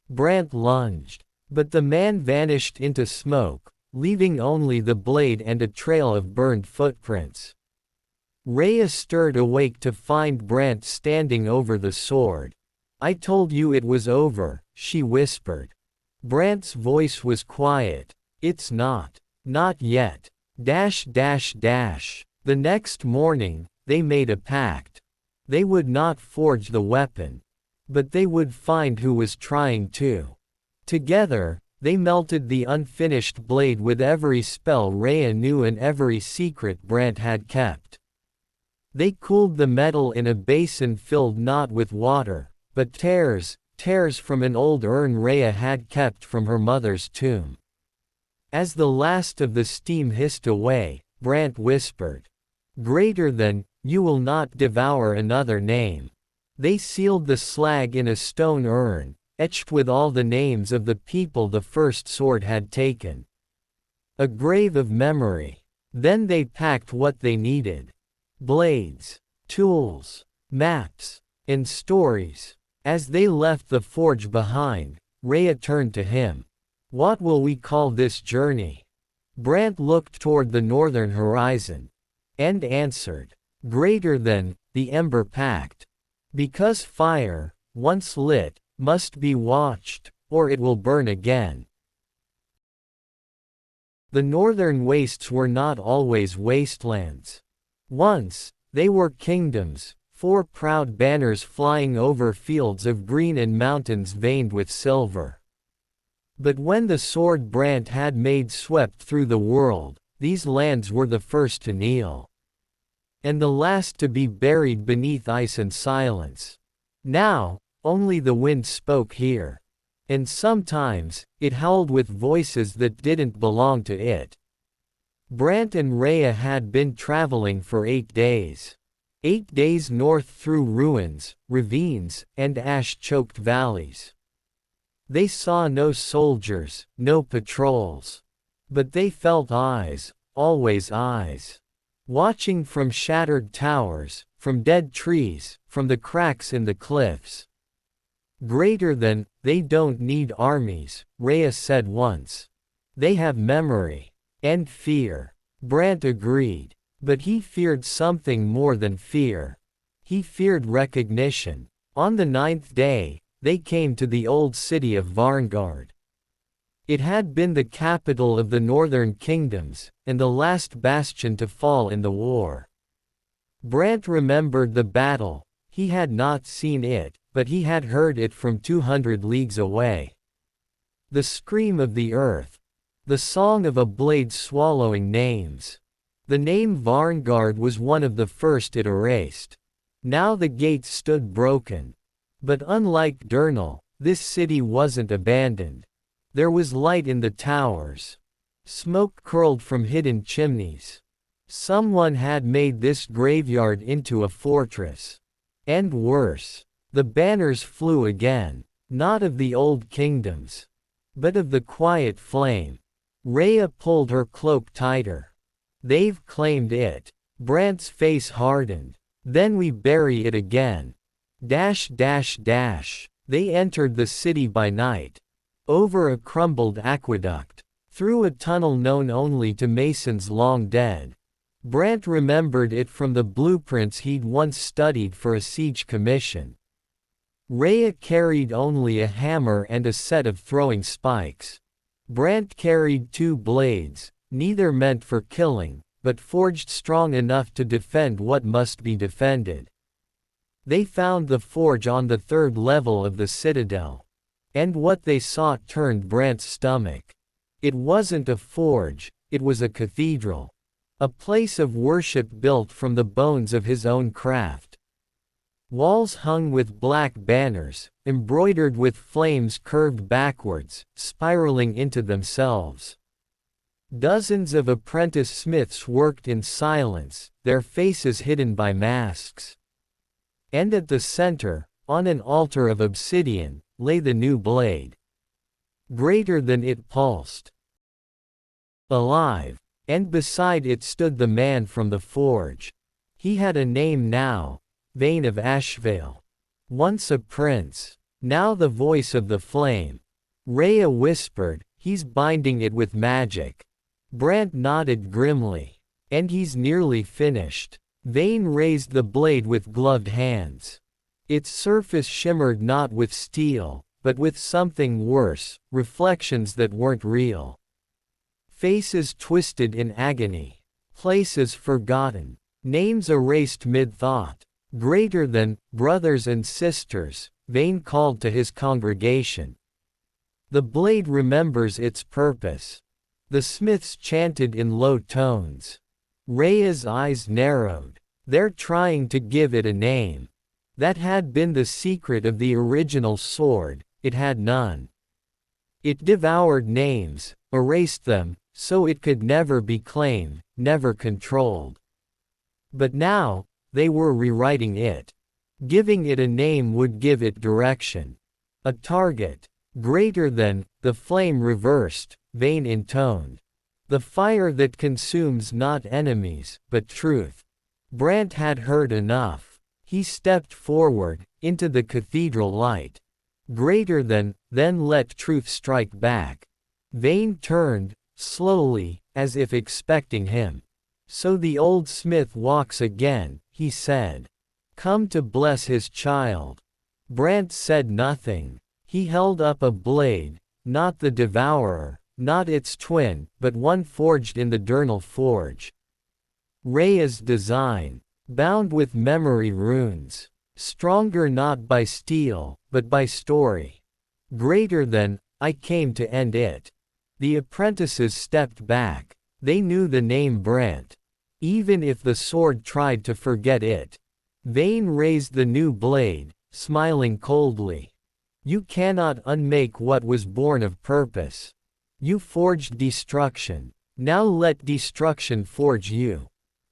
Brant lunged. But the man vanished into smoke, leaving only the blade and a trail of burned footprints. Rhea stirred awake to find Brant standing over the sword. I told you it was over, she whispered. Brant's voice was quiet. It's not. Not yet. The next morning, they made a pact. They would not forge the weapon. But they would find who was trying to. Together, they melted the unfinished blade with every spell Rhea knew and every secret Brant had kept. They cooled the metal in a basin filled not with water, but tears from an old urn Rhea had kept from her mother's tomb. As the last of the steam hissed away, Brant whispered, "Greater than, you will not devour another name." They sealed the slag in a stone urn, etched with all the names of the people the first sword had taken. A grave of memory. Then they packed what they needed. Blades, tools, maps, and stories. As they left the forge behind, Rhea turned to him. What will we call this journey? Brant looked toward the northern horizon. And answered, "Greater than, the Ember Pact. Because fire, once lit, must be watched, or it will burn again." The northern wastes were not always wastelands. Once, they were kingdoms, 4 proud banners flying over fields of green and mountains veined with silver. But when the sword Brant had made swept through the world, these lands were the first to kneel. And the last to be buried beneath ice and silence. Now, only the wind spoke here. And sometimes, it howled with voices that didn't belong to it. Brant and Rhea had been traveling for 8 days. 8 days north through ruins, ravines, and ash-choked valleys. They saw no soldiers, no patrols. But they felt eyes, always eyes. Watching from shattered towers, from dead trees, from the cracks in the cliffs. Greater than, they don't need armies, Rhea said once. They have memory. And fear. Brant agreed. But he feared something more than fear. He feared recognition. On the 9th day, they came to the old city of Varngard. It had been the capital of the northern kingdoms, and the last bastion to fall in the war. Brant remembered the battle. He had not seen it, but he had heard it from 200 leagues away. The scream of the earth. The song of a blade swallowing names. The name Varngard was one of the first it erased. Now the gates stood broken. But unlike Durnal, this city wasn't abandoned. There was light in the towers. Smoke curled from hidden chimneys. Someone had made this graveyard into a fortress. And worse. The banners flew again, not of the old kingdoms, but of the quiet flame. Rhea pulled her cloak tighter. They've claimed it. Brant's face hardened. Then we bury it again. They entered the city by night. Over a crumbled aqueduct. Through a tunnel known only to masons long dead. Brant remembered it from the blueprints he'd once studied for a siege commission. Rhea carried only a hammer and a set of throwing spikes. Brant carried 2 blades, neither meant for killing, but forged strong enough to defend what must be defended. They found the forge on the 3rd level of the citadel. And what they sought turned Brant's stomach. It wasn't a forge, it was a cathedral. A place of worship built from the bones of his own craft. Walls hung with black banners, embroidered with flames curved backwards, spiraling into themselves. Dozens of apprentice smiths worked in silence, their faces hidden by masks. And at the center, on an altar of obsidian, lay the new blade. Greater than it pulsed. Alive. And beside it stood the man from the forge. He had a name now, Vane of Ashvale. Once a prince, now the voice of the flame. Rhea whispered, "He's binding it with magic." Brant nodded grimly. "And he's nearly finished." Vane raised the blade with gloved hands. Its surface shimmered not with steel, but with something worse, reflections that weren't real. Faces twisted in agony. Places forgotten. Names erased mid-thought. "Greater than, brothers and sisters," Vane called to his congregation. "The blade remembers its purpose." The smiths chanted in low tones. Rhea's eyes narrowed. "They're trying to give it a name." That had been the secret of the original sword, it had none. It devoured names, erased them, so it could never be claimed, never controlled. But now, they were rewriting it. Giving it a name would give it direction. A target. "Greater than," the flame reversed, Vane intoned. "The fire that consumes not enemies, but truth." Brant had heard enough. He stepped forward, into the cathedral light. "Greater than, then let truth strike back." Vane turned, slowly, as if expecting him. "So the old smith walks again," he said. "Come to bless his child." Brant said nothing. He held up a blade, not the devourer, not its twin, but one forged in the Durnal forge. Rhea's design, bound with memory runes. Stronger not by steel, but by story. "Greater than, I came to end it." The apprentices stepped back. They knew the name Brant. Even if the sword tried to forget it. Vane raised the new blade, smiling coldly. "You cannot unmake what was born of purpose. You forged destruction. Now let destruction forge you."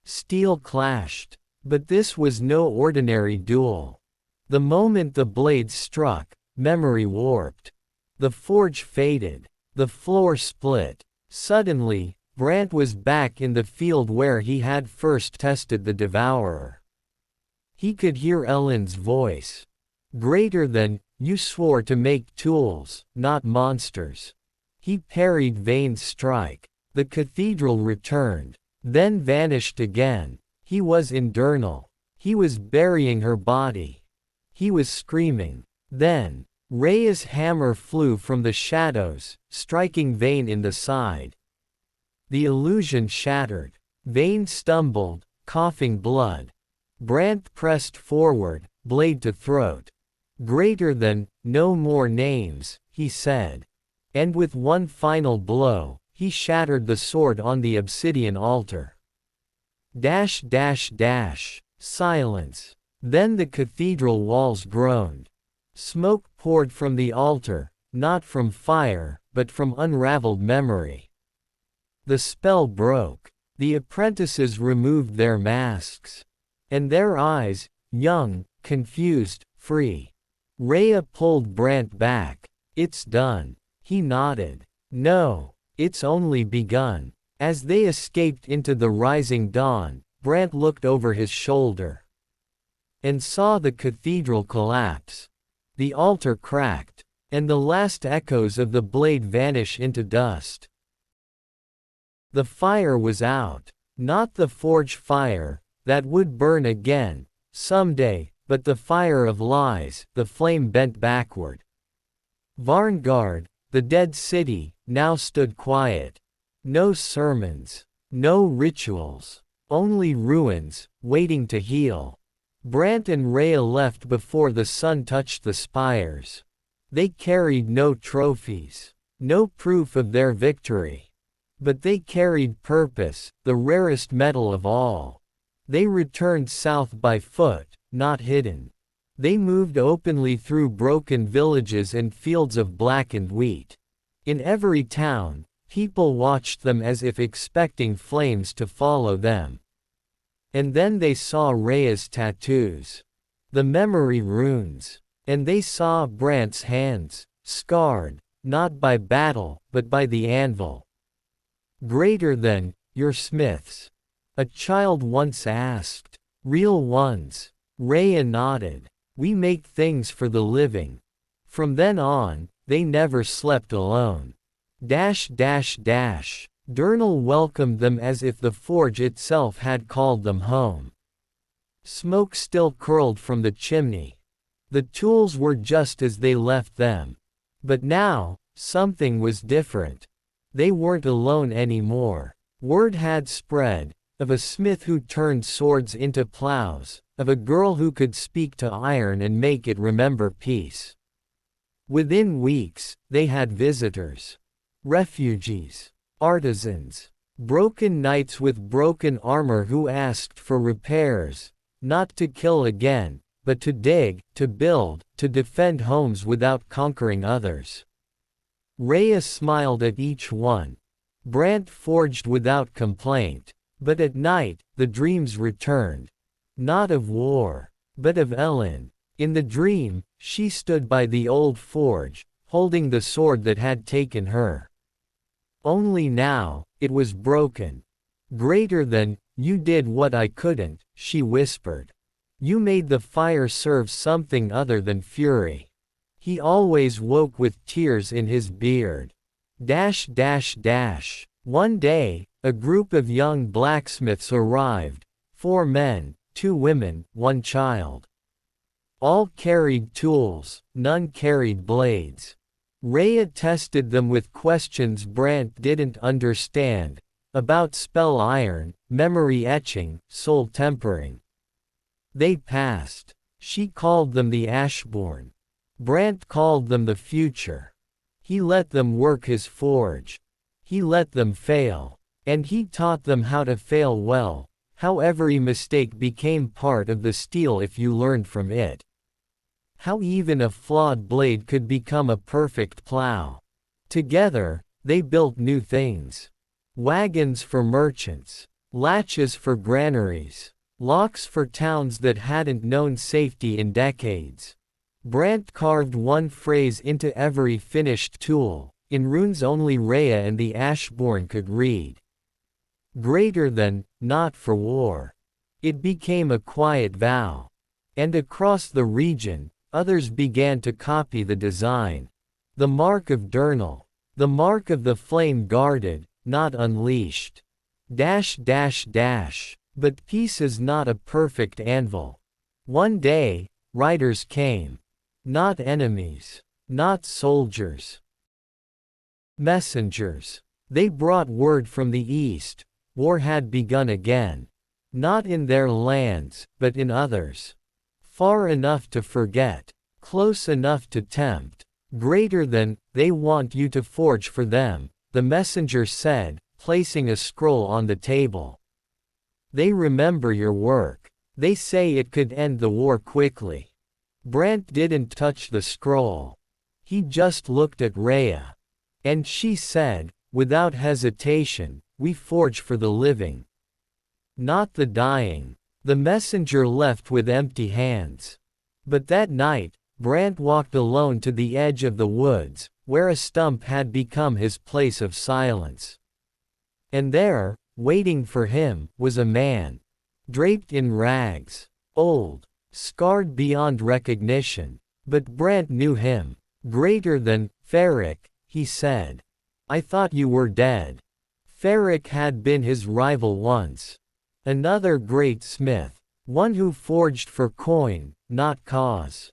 Steel clashed. But this was no ordinary duel. The moment the blades struck, memory warped. The forge faded. The floor split. Suddenly, Brant was back in the field where he had first tested the devourer. He could hear Ellen's voice. "Greater than, you swore to make tools, not monsters." He parried Vane's strike. The cathedral returned, then vanished again. He was in Durnal. He was burying her body. He was screaming. Then, Rhea's hammer flew from the shadows, striking Vane in the side. The illusion shattered. Vane stumbled, coughing blood. Brant pressed forward, blade to throat. "Greater than, no more names," he said. And with one final blow, he shattered the sword on the obsidian altar. Dash dash dash. Silence. Then the cathedral walls groaned. Smoke poured from the altar, not from fire, but from unraveled memory. The spell broke. The apprentices removed their masks. And their eyes, young, confused, free. Rhea pulled Brant back. "It's done." He nodded. "No, it's only begun." As they escaped into the rising dawn, Brant looked over his shoulder. And saw the cathedral collapse. The altar cracked. And the last echoes of the blade vanish into dust. The fire was out. Not the forge fire, that would burn again, someday, but the fire of lies, the flame bent backward. Varngard, the dead city, now stood quiet. No sermons. No rituals. Only ruins, waiting to heal. Brant and Rhea left before the sun touched the spires. They carried no trophies. No proof of their victory. But they carried purpose, the rarest metal of all. They returned south by foot, not hidden. They moved openly through broken villages and fields of blackened wheat. In every town, people watched them as if expecting flames to follow them. And then they saw Rhea's tattoos. The memory runes. And they saw Brant's hands, scarred, not by battle, but by the anvil. Greater than, your smiths? A child once asked. Real ones. Rhea nodded. We make things for the living. From then on, they never slept alone. Durnal welcomed them as if the forge itself had called them home. Smoke still curled from the chimney. The tools were just as they left them. But now, something was different. They weren't alone anymore. Word had spread, of a smith who turned swords into plows, of a girl who could speak to iron and make it remember peace. Within weeks, they had visitors. Refugees. Artisans. Broken knights with broken armor who asked for repairs, not to kill again, but to dig, to build, to defend homes without conquering others. Rhea smiled at each one. Brant forged without complaint, but at night, the dreams returned. Not of war, but of Ellen. In the dream, she stood by the old forge, holding the sword that had taken her. Only now, it was broken. Greater than, you did what I couldn't, she whispered. You made the fire serve something other than fury. He always woke with tears in his beard. One day, a group of young blacksmiths arrived, 4 men, 2 women, 1 child. All carried tools, none carried blades. Rhea tested them with questions Brant didn't understand, about spell iron, memory etching, soul tempering. They passed. She called them the Ashborn. Brant called them the future. He let them work his forge. He let them fail. And he taught them how to fail well, how every mistake became part of the steel if you learned from it. How even a flawed blade could become a perfect plow. Together, they built new things. Wagons for merchants. Latches for granaries. Locks for towns that hadn't known safety in decades. Brant carved one phrase into every finished tool, in runes only Rhea and the Ashborn could read. Greater than, not for war. It became a quiet vow. And across the region, others began to copy the design. The mark of Durnal. The mark of the flame guarded, not unleashed. But peace is not a perfect anvil. One day, riders came. Not enemies. Not soldiers. Messengers. They brought word from the east. War had begun again. Not in their lands, but in others. Far enough to forget. Close enough to tempt. Greater than, they want you to forge for them, the messenger said, placing a scroll on the table. They remember your work. They say it could end the war quickly. Brant didn't touch the scroll. He just looked at Rhea. And she said, without hesitation, we forge for the living. Not the dying. The messenger left with empty hands. But that night, Brant walked alone to the edge of the woods, where a stump had become his place of silence. And there, waiting for him, was a man. Draped in rags. Old. Scarred beyond recognition. But Brant knew him. Greater than, Ferric, he said. I thought you were dead. Ferric had been his rival once. Another great smith. One who forged for coin, not cause.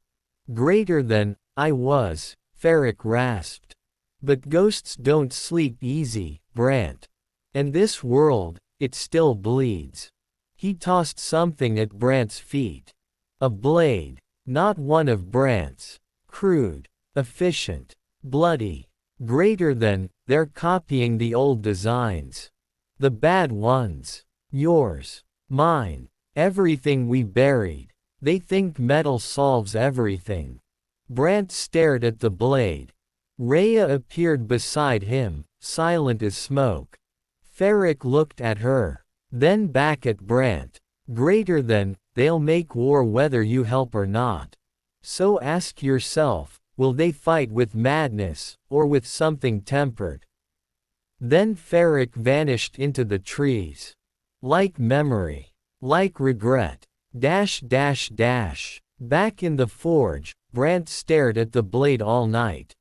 Greater than, I was, Ferric rasped. But ghosts don't sleep easy, Brant. And this world, it still bleeds. He tossed something at Brant's feet. A blade. Not one of Brant's. Crude. Efficient. Bloody. Greater than, they're copying the old designs. The bad ones. Yours. Mine. Everything we buried. They think metal solves everything. Brant stared at the blade. Rhea appeared beside him, silent as smoke. Ferric looked at her, then back at Brant. Greater than, they'll make war whether you help or not. So ask yourself, will they fight with madness, or with something tempered? Then Ferric vanished into the trees. Like memory. Like regret. Back in the forge, Brant stared at the blade all night.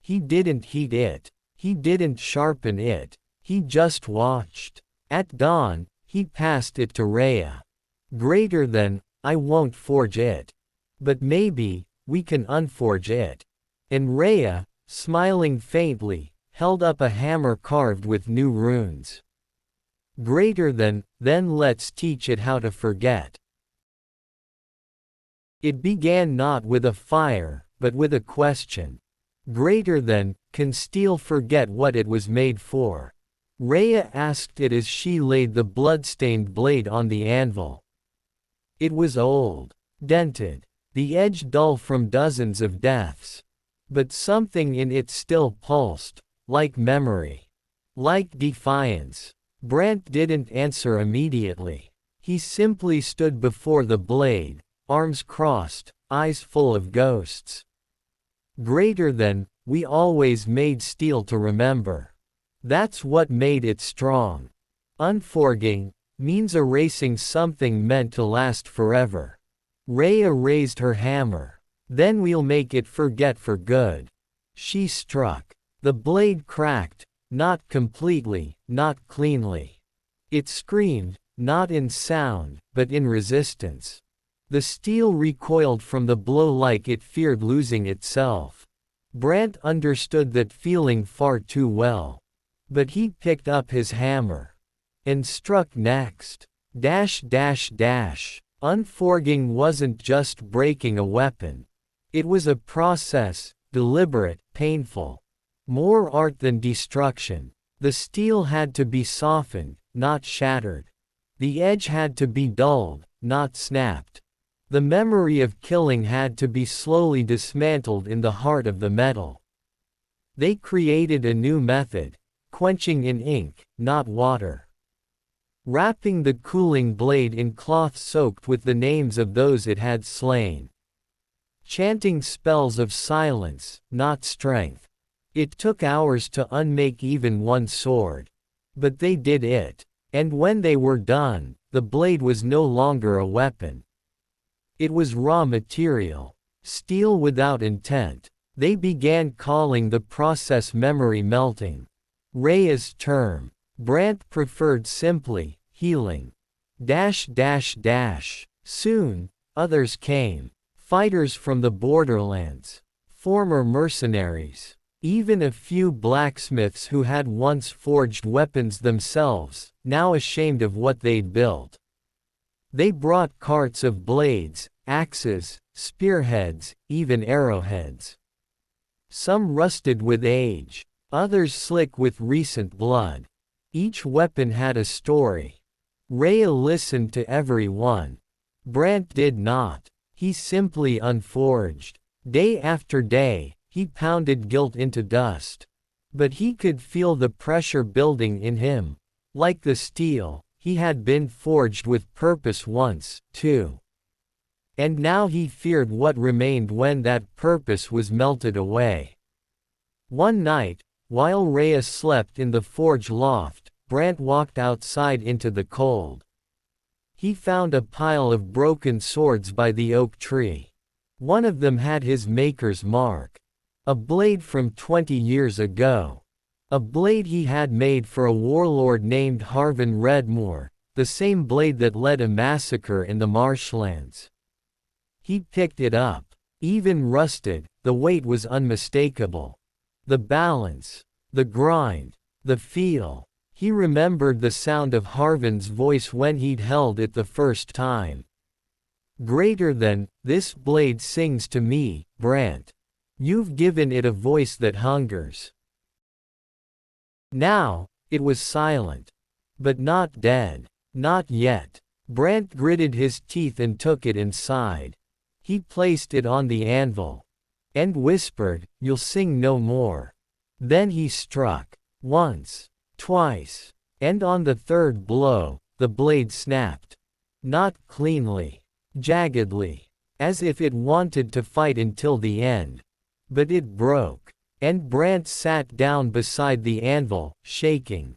He didn't heat it. He didn't sharpen it. He just watched. At dawn, he passed it to Rhea. Greater than, I won't forge it. But maybe, we can unforge it. And Rhea, smiling faintly, held up a hammer carved with new runes. Greater than, then let's teach it how to forget. It began not with a fire, but with a question. Greater than, can steel forget what it was made for? Rhea asked it as she laid the blood-stained blade on the anvil. It was old, dented, the edge dull from dozens of deaths. But something in it still pulsed, like memory. Like defiance. Brant didn't answer immediately. He simply stood before the blade, arms crossed, eyes full of ghosts. Greater than, we always made steel to remember. That's what made it strong. Unforging means erasing something meant to last forever. Rhea raised her hammer. Then we'll make it forget for good. She struck. The blade cracked, not completely, not cleanly. It screamed, not in sound, but in resistance. The steel recoiled from the blow like it feared losing itself. Brant understood that feeling far too well. But he picked up his hammer. And struck next. Unforging wasn't just breaking a weapon. It was a process, deliberate, painful. More art than destruction. The steel had to be softened, not shattered. The edge had to be dulled, not snapped. The memory of killing had to be slowly dismantled in the heart of the metal. They created a new method, quenching in ink, not water. Wrapping the cooling blade in cloth soaked with the names of those it had slain. Chanting spells of silence, not strength. It took hours to unmake even one sword. But they did it. And when they were done, the blade was no longer a weapon. It was raw material. Steel without intent. They began calling the process memory melting. Rhea's term. Brant preferred simply, healing. Soon, others came. Fighters from the borderlands. Former mercenaries. Even a few blacksmiths who had once forged weapons themselves, now ashamed of what they'd built. They brought carts of blades, axes, spearheads, even arrowheads. Some rusted with age, others slick with recent blood. Each weapon had a story. Rhea listened to every one. Brant did not. He simply unforged. Day after day, he pounded guilt into dust. But he could feel the pressure building in him. Like the steel, he had been forged with purpose once, too. And now he feared what remained when that purpose was melted away. One night, while Rhea slept in the forge loft, Brant walked outside into the cold. He found a pile of broken swords by the oak tree. One of them had his maker's mark. A blade from 20 years ago. A blade he had made for a warlord named Harvin Redmore, the same blade that led a massacre in the marshlands. He picked it up. Even rusted, the weight was unmistakable. The balance, the grind, the feel. He remembered the sound of Harvin's voice when he'd held it the first time. Greater than, this blade sings to me, Brant. You've given it a voice that hungers. Now, it was silent. But not dead. Not yet. Brant gritted his teeth and took it inside. He placed it on the anvil. And whispered, "You'll sing no more." Then he struck. Once. Twice. And on the third blow, the blade snapped. Not cleanly. Jaggedly. As if it wanted to fight until the end. But it broke. And Brant sat down beside the anvil, shaking.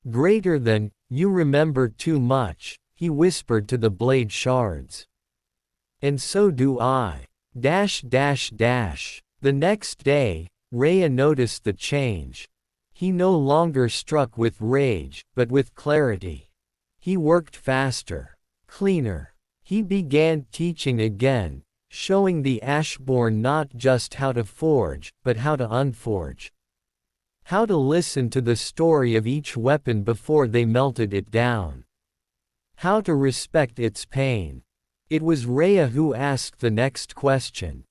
"Greater than, you remember too much," he whispered to the blade shards. "And so do I. The next day, Rhea noticed the change. He no longer struck with rage, but with clarity. He worked faster. Cleaner. He began teaching again, showing the Ashborn not just how to forge, but how to unforge. How to listen to the story of each weapon before they melted it down. How to respect its pain. It was Rhea who asked the next question.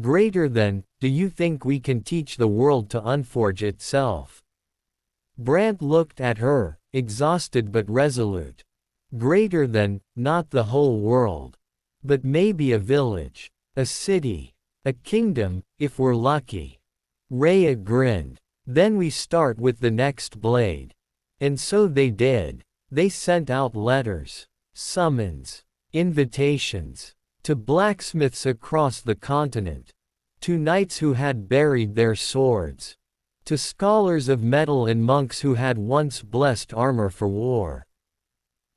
"Greater than, do you think we can teach the world to unforge itself?" Brant looked at her, exhausted but resolute. "Greater than, not the whole world. But maybe a village, a city, a kingdom, if we're lucky." Rhea grinned. "Then we start with the next blade." And so they did. They sent out letters, summons, invitations, to blacksmiths across the continent, to knights who had buried their swords, to scholars of metal and monks who had once blessed armor for war.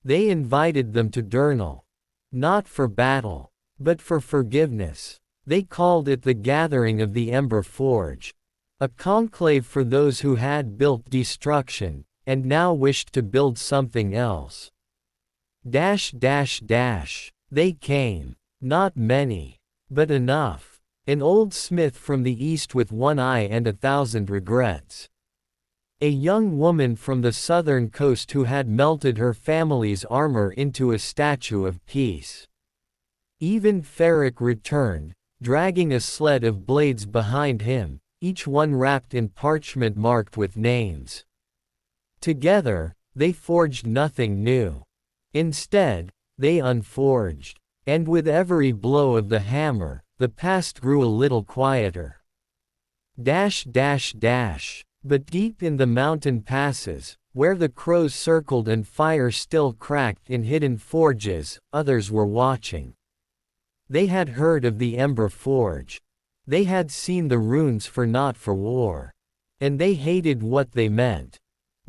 They invited them to Durnal. Not for battle, but for forgiveness. They called it the Gathering of the Ember Forge. A conclave for those who had built destruction, and now wished to build something else. They came. Not many. But enough. An old smith from the east with one eye and 1,000 regrets. A young woman from the southern coast who had melted her family's armor into a statue of peace. Even Ferric returned, dragging a sled of blades behind him, each one wrapped in parchment marked with names. Together, they forged nothing new. Instead, they unforged. And with every blow of the hammer, the past grew a little quieter. But deep in the mountain passes, where the crows circled and fire still cracked in hidden forges, others were watching. They had heard of the Ember Forge. They had seen the runes for not for war. And they hated what they meant.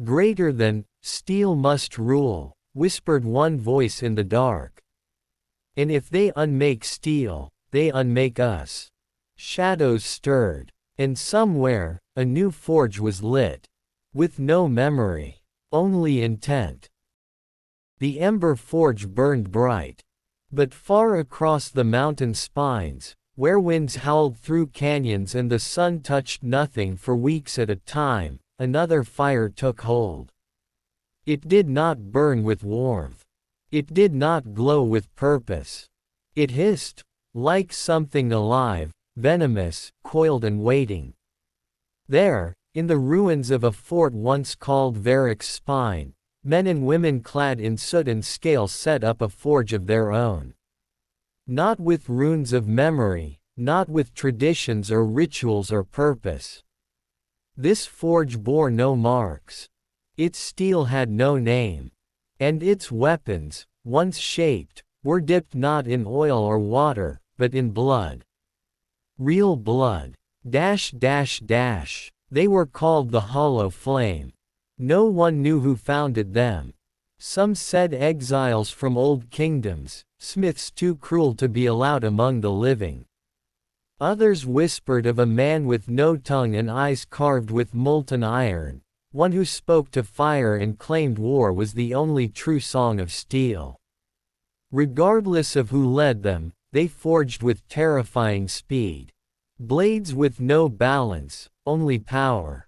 "Greater than, steel must rule," whispered one voice in the dark. "And if they unmake steel, they unmake us." Shadows stirred. And somewhere, a new forge was lit. With no memory. Only intent. The Ember Forge burned bright. But far across the mountain spines, where winds howled through canyons and the sun touched nothing for weeks at a time, another fire took hold. It did not burn with warmth. It did not glow with purpose. It hissed, like something alive, venomous, coiled and waiting. There, in the ruins of a fort once called Varric's Spine, men and women clad in soot and scale set up a forge of their own. Not with runes of memory, not with traditions or rituals or purpose. This forge bore no marks. Its steel had no name. And its weapons, once shaped, were dipped not in oil or water, but in blood. Real blood. They were called the Hollow Flame. No one knew who founded them. Some said exiles from old kingdoms, smiths too cruel to be allowed among the living. Others whispered of a man with no tongue and eyes carved with molten iron, one who spoke to fire and claimed war was the only true song of steel. Regardless of who led them, they forged with terrifying speed. Blades with no balance, only power.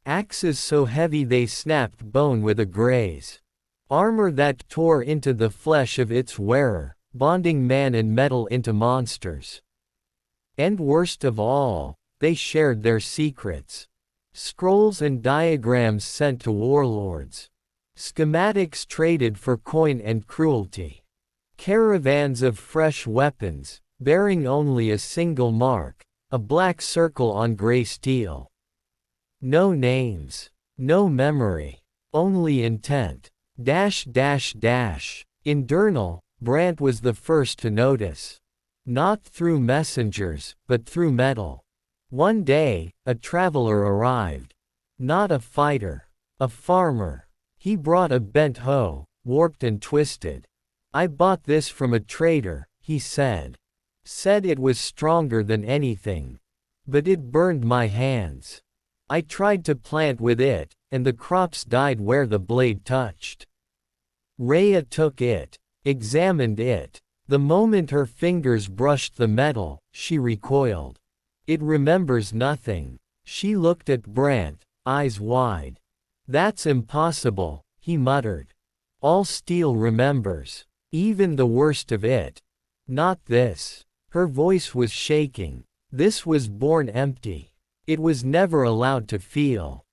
Axes so heavy they snapped bone with a graze. Armor that tore into the flesh of its wearer, bonding man and metal into monsters. And worst of all, they shared their secrets. Scrolls and diagrams sent to warlords. Schematics traded for coin and cruelty. Caravans of fresh weapons, bearing only a single mark, a black circle on gray steel. No names. No memory. Only intent. Dash dash dash. In Durnal, Brant was the first to notice. Not through messengers, but through metal. One day, a traveler arrived. Not a fighter. A farmer. He brought a bent hoe, warped and twisted. I bought this from a trader, he said. Said it was stronger than anything. But it burned my hands. I tried to plant with it, and the crops died where the blade touched. Rhea took it, examined it. The moment her fingers brushed the metal, she recoiled. It remembers nothing. She looked at Brant, eyes wide. That's impossible, he muttered. All steel remembers. Even the worst of it. Not this. Her voice was shaking. This was born empty. It was never allowed to feel.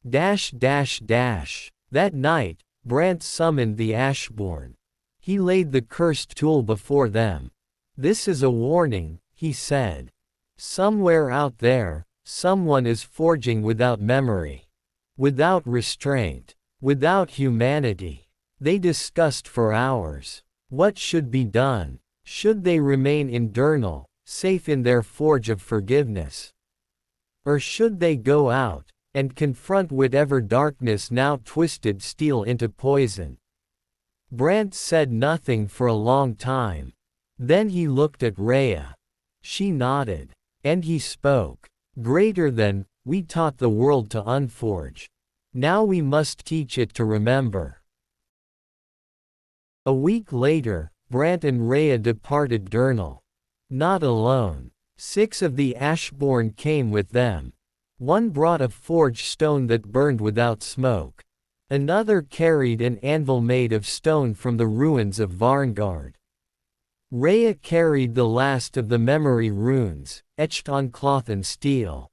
Dash dash dash. That night, Brant summoned the Ashborn. He laid the cursed tool before them. This is a warning, he said. Somewhere out there, someone is forging without memory. Without restraint. Without humanity. They discussed for hours. What should be done? Should they remain in Durnal, safe in their forge of forgiveness? Or should they go out, and confront whatever darkness now twisted steel into poison? Brant said nothing for a long time. Then he looked at Rhea. She nodded. And he spoke. Greater than, we taught the world to unforge. Now we must teach it to remember. A week later, Brant and Rhea departed Durnal. Not alone. 6 of the Ashborn came with them. One brought a forged stone that burned without smoke. Another carried an anvil made of stone from the ruins of Varngard. Rhea carried the last of the memory runes, etched on cloth and steel.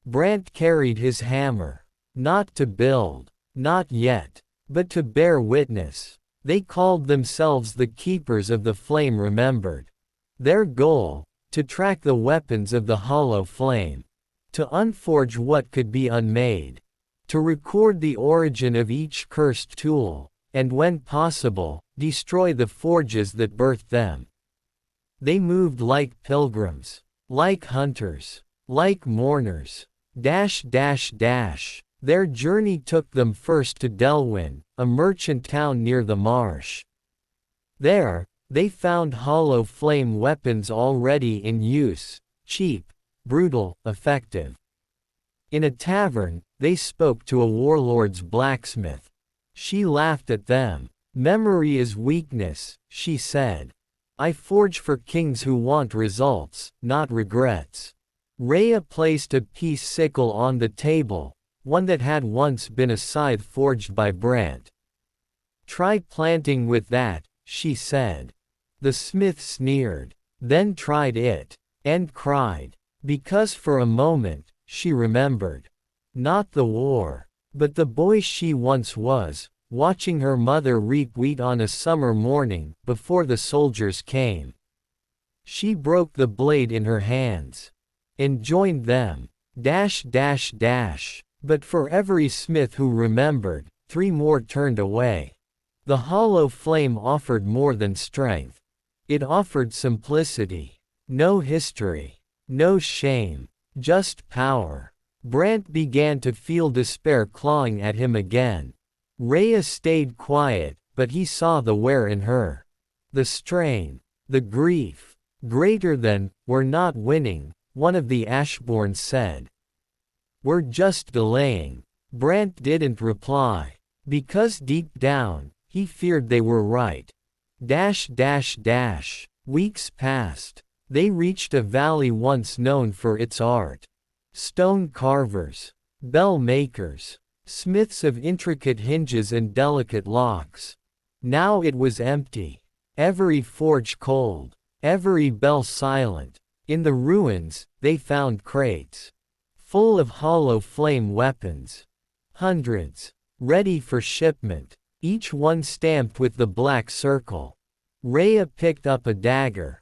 Brant carried his hammer. Not to build. Not yet. But to bear witness. They called themselves the Keepers of the Flame Remembered. Their goal, to track the weapons of the hollow flame. To unforge what could be unmade. To record the origin of each cursed tool, and when possible, destroy the forges that birthed them. They moved like pilgrims. Like hunters. Like mourners. Dash dash dash. Their journey took them first to Delwyn, a merchant town near the marsh. There, they found hollow flame weapons already in use, cheap, brutal, effective. In a tavern, they spoke to a warlord's blacksmith. She laughed at them. Memory is weakness, she said. I forge for kings who want results, not regrets. Rhea placed a peace sickle on the table, one that had once been a scythe forged by Brant. Try planting with that, she said. The smith sneered, then tried it, and cried. Because for a moment, she remembered. Not the war, but the boy she once was, watching her mother reap wheat on a summer morning, before the soldiers came. She broke the blade in her hands. And joined them. Dash dash dash. But for every smith who remembered, 3 more turned away. The hollow flame offered more than strength. It offered simplicity. No history. No shame. Just power. Brant began to feel despair clawing at him again. Rhea stayed quiet, but he saw the wear in her. The strain. The grief. Greater than, we're not winning, one of the Ashborn said. We're just delaying. Brant didn't reply. Because deep down, he feared they were right. Dash dash dash. Weeks passed. They reached a valley once known for its art. Stone carvers. Bell makers. Smiths of intricate hinges and delicate locks. Now it was empty. Every forge cold. Every bell silent. In the ruins, they found crates. Full of hollow flame weapons. Hundreds. Ready for shipment. Each one stamped with the black circle. Rhea picked up a dagger.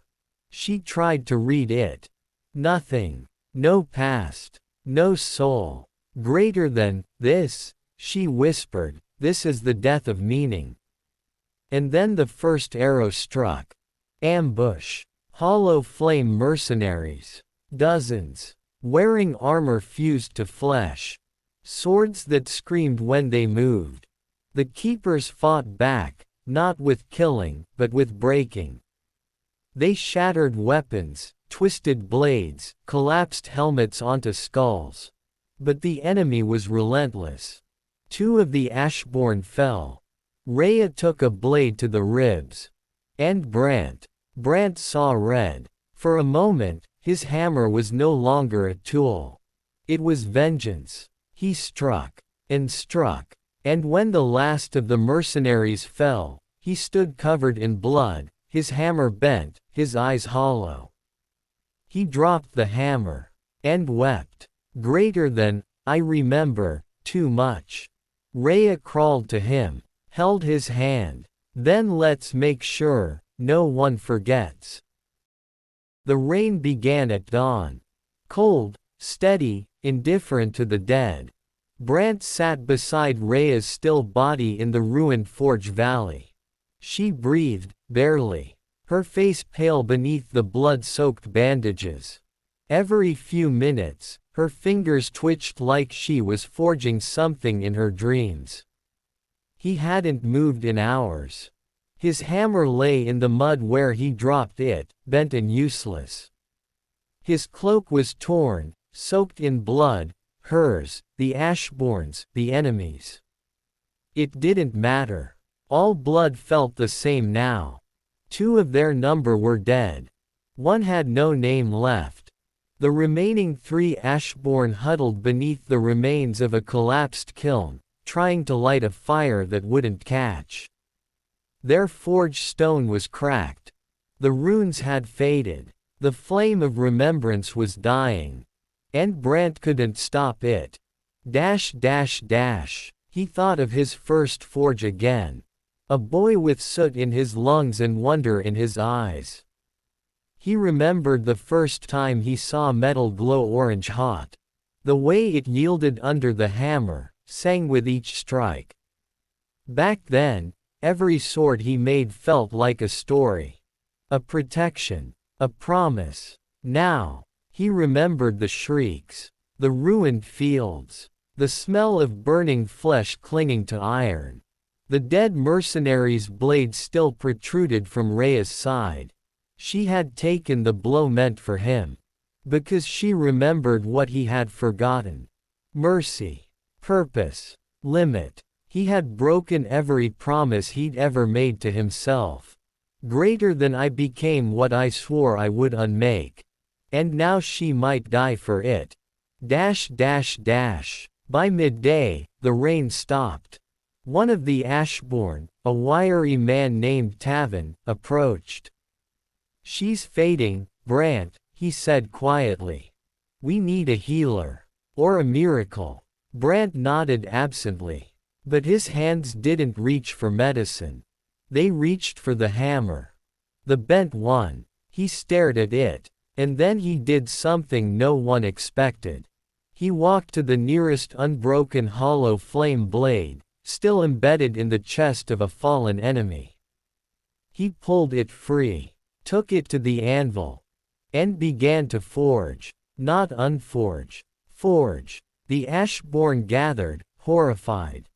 She tried to read it. Nothing. No past. No soul. Greater than this, she whispered, this is the death of meaning. And then the first arrow struck. Ambush. Hollow flame mercenaries. Dozens. Wearing armor fused to flesh. Swords that screamed when they moved. The keepers fought back, not with killing, but with breaking. They shattered weapons, twisted blades, collapsed helmets onto skulls. But the enemy was relentless. 2 of the Ashborn fell. Rhea took a blade to the ribs. And Brant saw red. For a moment, his hammer was no longer a tool. It was vengeance. He struck. And struck. And when the last of the mercenaries fell, he stood covered in blood, his hammer bent, his eyes hollow. He dropped the hammer. And wept. Greater than, I remember, too much. Rhea crawled to him, held his hand. Then let's make sure no one forgets. The rain began at dawn. Cold, steady, indifferent to the dead. Brant sat beside Rhea's still body in the ruined forge valley. She breathed, barely, her face pale beneath the blood-soaked bandages. Every few minutes, her fingers twitched like she was forging something in her dreams. He hadn't moved in hours. His hammer lay in the mud where he dropped it, bent and useless. His cloak was torn, soaked in blood, hers, the Ashborns, the enemies. It didn't matter. All blood felt the same now. 2 of their number were dead. 1 had no name left. The remaining 3 Ashborn huddled beneath the remains of a collapsed kiln, trying to light a fire that wouldn't catch. Their forged stone was cracked. The runes had faded. The flame of remembrance was dying. And Brant couldn't stop it. He thought of his first forge again. A boy with soot in his lungs and wonder in his eyes. He remembered the first time he saw metal glow orange hot. The way it yielded under the hammer, sang with each strike. Back then, every sword he made felt like a story. A protection. A promise. Now, he remembered the shrieks. The ruined fields. The smell of burning flesh clinging to iron. The dead mercenary's blade still protruded from Rhea's side. She had taken the blow meant for him. Because she remembered what he had forgotten. Mercy. Purpose. Limit. He had broken every promise he'd ever made to himself. Greater than I became what I swore I would unmake. And now she might die for it. By midday, the rain stopped. One of the Ashborn, a wiry man named Tavin, approached. She's fading, Brant, he said quietly. We need a healer. Or a miracle. Brant nodded absently. But his hands didn't reach for medicine. They reached for the hammer. The bent one. He stared at it. And then he did something no one expected. He walked to the nearest unbroken hollow flame blade, still embedded in the chest of a fallen enemy. He pulled it free, took it to the anvil, and began to forge, not unforge, forge. The Ashborn gathered, horrified.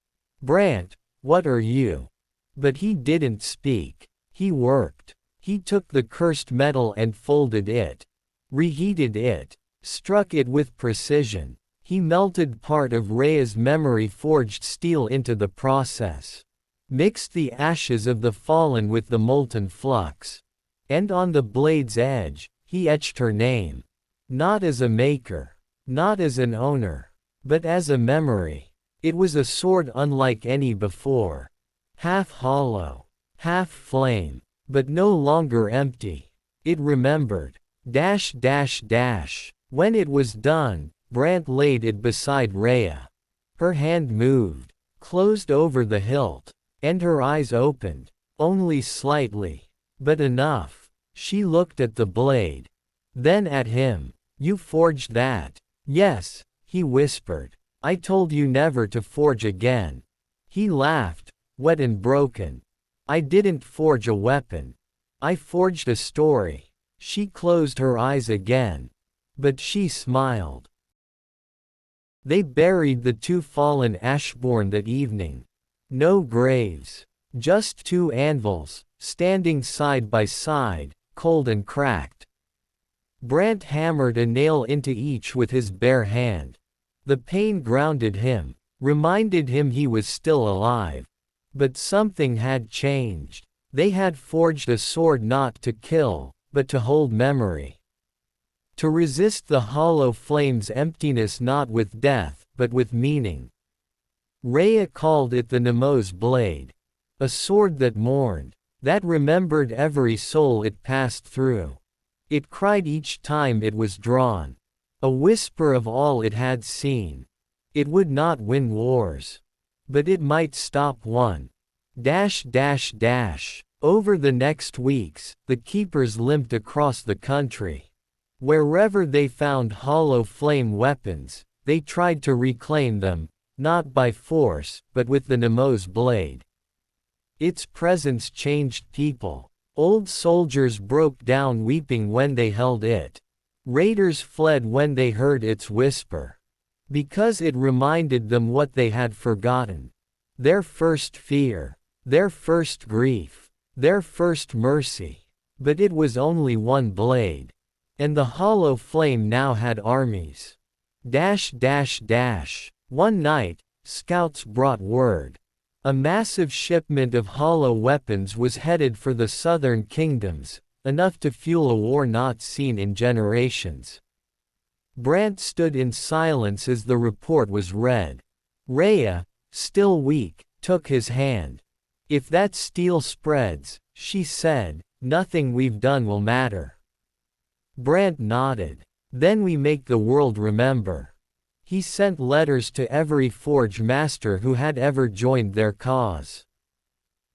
Brant, what are you? But he didn't speak. He worked. He took the cursed metal and folded it. Reheated it. Struck it with precision. He melted part of Rhea's memory forged steel into the process. Mixed the ashes of the fallen with the molten flux. And on the blade's edge, he etched her name. Not as a maker. Not as an owner. But as a memory. It was a sword unlike any before. Half hollow. Half flame. But no longer empty. It remembered. When it was done, Brant laid it beside Rhea. Her hand moved, closed over the hilt, and her eyes opened, only slightly. But enough. She looked at the blade. Then at him. You forged that? Yes, he whispered. I told you never to forge again. He laughed, wet and broken. I didn't forge a weapon. I forged a story. She closed her eyes again. But she smiled. They buried the two fallen Ashbourne that evening. No graves. Just two anvils, standing side by side, cold and cracked. Brant hammered a nail into each with his bare hand. The pain grounded him, reminded him he was still alive. But something had changed. They had forged a sword not to kill, but to hold memory. To resist the hollow flame's emptiness not with death, but with meaning. Rhea called it the Nemo's blade. A sword that mourned, that remembered every soul it passed through. It cried each time it was drawn. A whisper of all it had seen. It would not win wars. But it might stop one. Over the next weeks, the keepers limped across the country. Wherever they found hollow flame weapons, they tried to reclaim them, not by force, but with the Nemo's blade. Its presence changed people. Old soldiers broke down weeping when they held it. Raiders fled when they heard its whisper. Because it reminded them what they had forgotten. Their first fear. Their first grief. Their first mercy. But it was only one blade. And the hollow flame now had armies. One night, scouts brought word. A massive shipment of hollow weapons was headed for the southern kingdoms, enough to fuel a war not seen in generations. Brant stood in silence as the report was read. Rhea, still weak, took his hand. If that steel spreads, she said, nothing we've done will matter. Brant nodded. Then we make the world remember. He sent letters to every forge master who had ever joined their cause.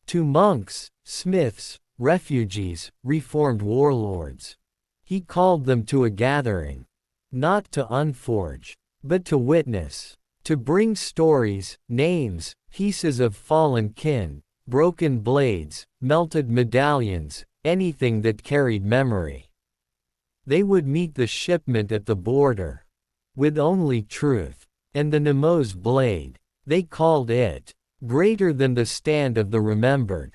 To monks, smiths, refugees, reformed warlords. He called them to a gathering. Not to unforge, but to witness. To bring stories, names, pieces of fallen kin, broken blades, melted medallions, anything that carried memory. They would meet the shipment at the border. With only truth. And the Nemo's blade. They called it. Greater than the stand of the remembered.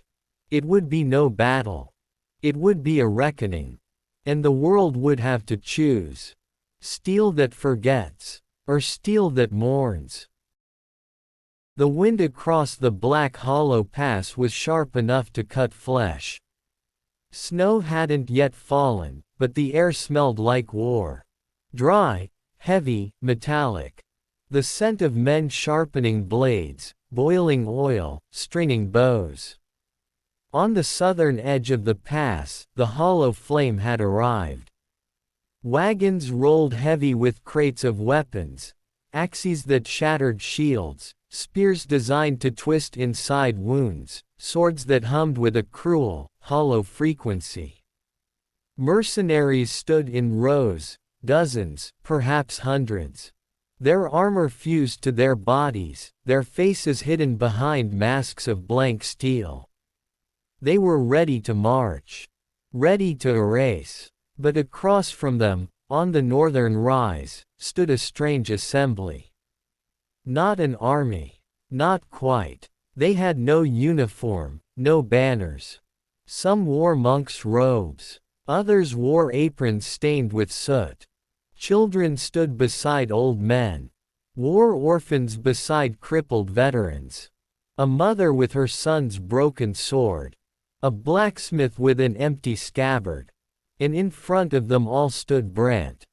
It would be no battle. It would be a reckoning. And the world would have to choose. Steel that forgets. Or steel that mourns. The wind across the Black Hollow Pass was sharp enough to cut flesh. Snow hadn't yet fallen, but the air smelled like war. Dry, heavy, metallic. The scent of men sharpening blades, boiling oil, stringing bows. On the southern edge of the pass, the hollow flame had arrived. Wagons rolled heavy with crates of weapons, axes that shattered shields, spears designed to twist inside wounds, swords that hummed with a cruel, hollow frequency. Mercenaries stood in rows, dozens, perhaps hundreds. Their armor fused to their bodies, their faces hidden behind masks of blank steel. They were ready to march. Ready to erase. But across from them, on the northern rise, stood a strange assembly. Not an army. Not quite. They had no uniform, no banners. Some wore monks' robes. Others wore aprons stained with soot. Children stood beside old men. War orphans beside crippled veterans. A mother with her son's broken sword. A blacksmith with an empty scabbard. And in front of them all stood Brant.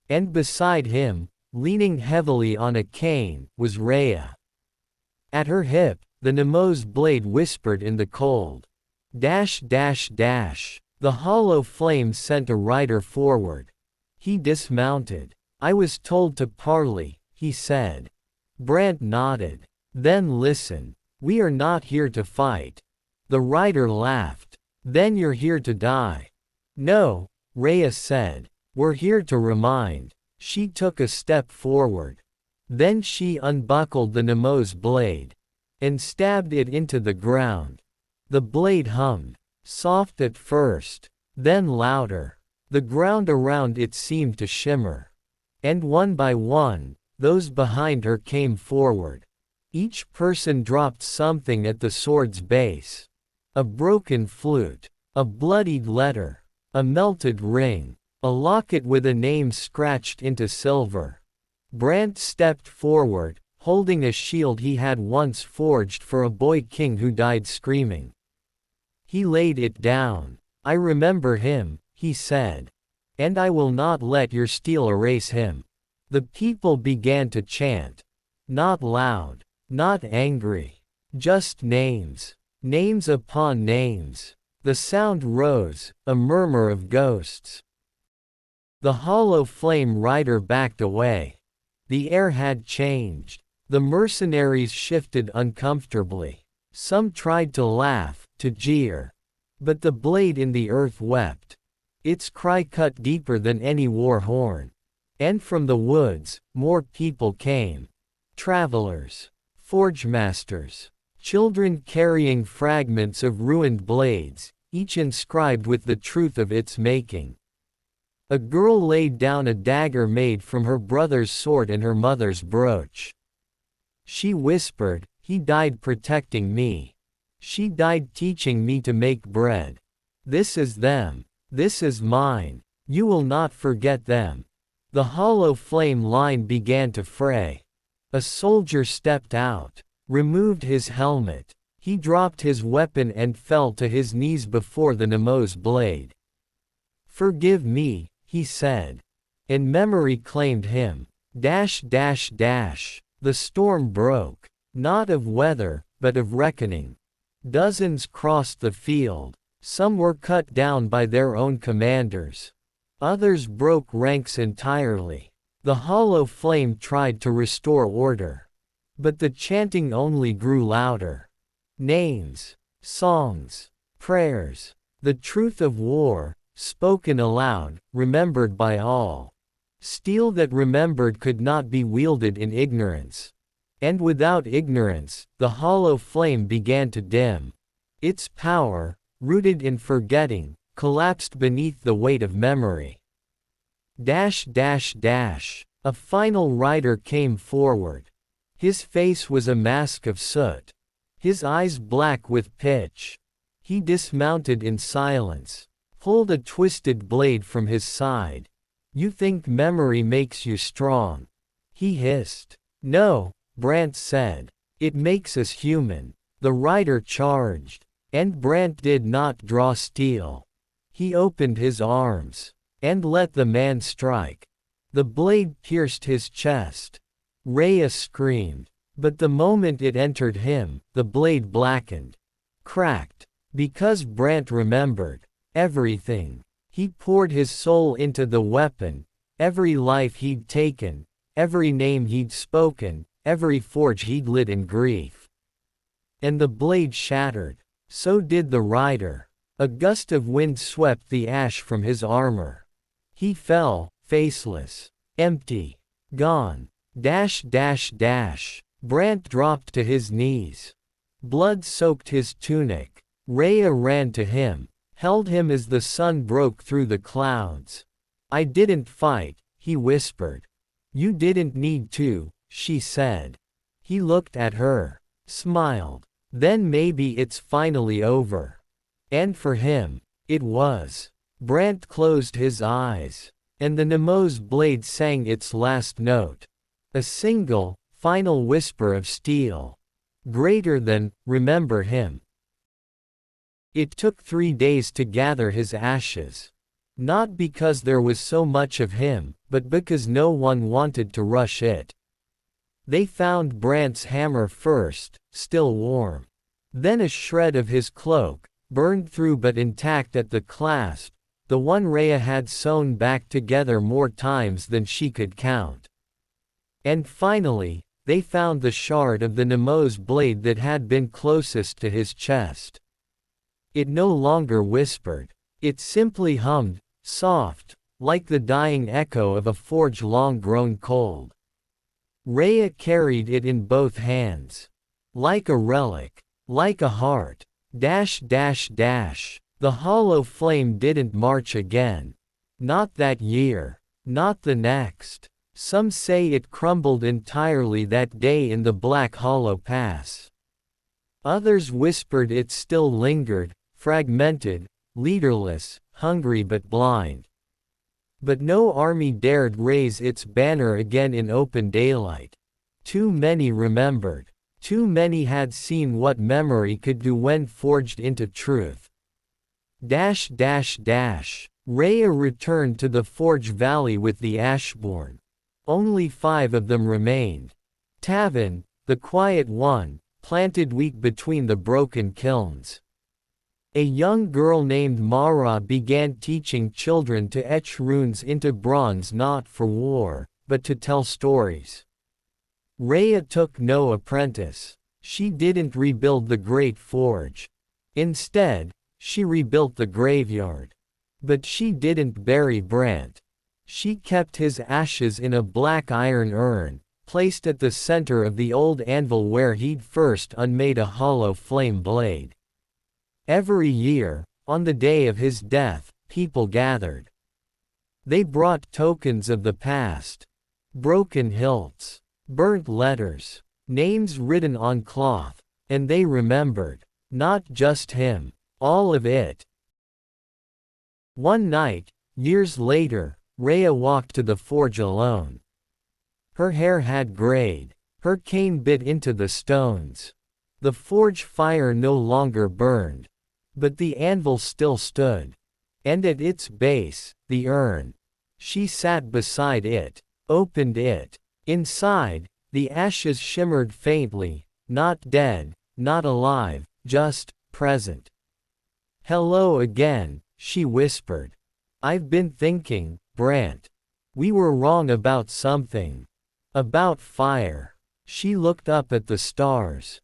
And beside him, leaning heavily on a cane, was Rhea. At her hip, the Nemo's blade whispered in the cold. The hollow flame sent a rider forward. He dismounted. I was told to parley, he said. Brant nodded. Then listen. We are not here to fight. The rider laughed. Then you're here to die. No, Rhea said. We're here to remind. She took a step forward. Then she unbuckled the Nemo's blade and stabbed it into the ground. The blade hummed, soft at first, then louder. The ground around it seemed to shimmer. And one by one, those behind her came forward. Each person dropped something at the sword's base. A broken flute, a bloodied letter, a melted ring, a locket with a name scratched into silver. Brant stepped forward, holding a shield he had once forged for a boy king who died screaming. He laid it down. I remember him, he said. And I will not let your steel erase him. The people began to chant. Not loud, not angry. Just names. Names upon names. The sound rose, a murmur of ghosts. The hollow flame rider backed away. The air had changed. The mercenaries shifted uncomfortably. Some tried to laugh, to jeer. But the blade in the earth wept. Its cry cut deeper than any war horn. And from the woods, more people came. Travelers. Forge masters. Children carrying fragments of ruined blades, each inscribed with the truth of its making. A girl laid down a dagger made from her brother's sword and her mother's brooch. She whispered, "He died protecting me. She died teaching me to make bread. This is them. This is mine. You will not forget them." The hollow flame line began to fray. A soldier stepped out, removed his helmet. He dropped his weapon and fell to his knees before the Nemo's blade. "Forgive me," he said. And memory claimed him. The storm broke. Not of weather, but of reckoning. Dozens crossed the field. Some were cut down by their own commanders. Others broke ranks entirely. The hollow flame tried to restore order. But the chanting only grew louder. Names, songs, prayers, the truth of war, spoken aloud, remembered by all. Steel that remembered could not be wielded in ignorance. And without ignorance, the hollow flame began to dim. Its power, rooted in forgetting, collapsed beneath the weight of memory. A final rider came forward. His face was a mask of soot. His eyes black with pitch. He dismounted in silence, pulled a twisted blade from his side. "You think memory makes you strong," he hissed. "No," Brant said. "It makes us human." The rider charged. And Brant did not draw steel. He opened his arms. And let the man strike. The blade pierced his chest. Rhea screamed. But the moment it entered him, the blade blackened. Cracked. Because Brant remembered. Everything. He poured his soul into the weapon. Every life he'd taken. Every name he'd spoken. Every forge he'd lit in grief. And the blade shattered. So did the rider. A gust of wind swept the ash from his armor. He fell, faceless. Empty. Gone. Brant dropped to his knees. Blood soaked his tunic. Rhea ran to him, held him as the sun broke through the clouds. "I didn't fight," he whispered. "You didn't need to," she said. He looked at her, smiled. "Then maybe it's finally over." And for him, it was. Brant closed his eyes. And the Nemo's blade sang its last note. A single, final whisper of steel. Greater than, remember him. It took 3 days to gather his ashes. Not because there was so much of him, but because no one wanted to rush it. They found Brant's hammer first, still warm. Then a shred of his cloak, burned through but intact at the clasp, the one Rhea had sewn back together more times than she could count. And finally, they found the shard of the Nemo's blade that had been closest to his chest. It no longer whispered. It simply hummed, soft, like the dying echo of a forge long grown cold. Rhea carried it in both hands. Like a relic. Like a heart. Dash dash dash. The hollow flame didn't march again. Not that year. Not the next. Some say it crumbled entirely that day in the Black Hollow Pass. Others whispered it still lingered, fragmented, leaderless, hungry but blind. But no army dared raise its banner again in open daylight. Too many remembered. Too many had seen what memory could do when forged into truth. Dash dash dash. Rhea returned to the Forge Valley with the Ashborn. Only 5 of them remained. Tavin, the quiet one, planted weak between the broken kilns. A young girl named Mara began teaching children to etch runes into bronze not for war, but to tell stories. Rhea took no apprentice. She didn't rebuild the Great Forge. Instead, she rebuilt the graveyard. But she didn't bury Brant. She kept his ashes in a black iron urn, placed at the center of the old anvil where he'd first unmade a hollow flame blade. Every year, on the day of his death, people gathered. They brought tokens of the past. Broken hilts. Burnt letters. Names written on cloth. And they remembered. Not just him. All of it. One night, years later, Rhea walked to the forge alone. Her hair had grayed. Her cane bit into the stones. The forge fire no longer burned. But the anvil still stood. And at its base, the urn. She sat beside it, opened it. Inside, the ashes shimmered faintly, not dead, not alive, just present. "Hello again," she whispered. "I've been thinking, Brant. We were wrong about something. About fire." She looked up at the stars.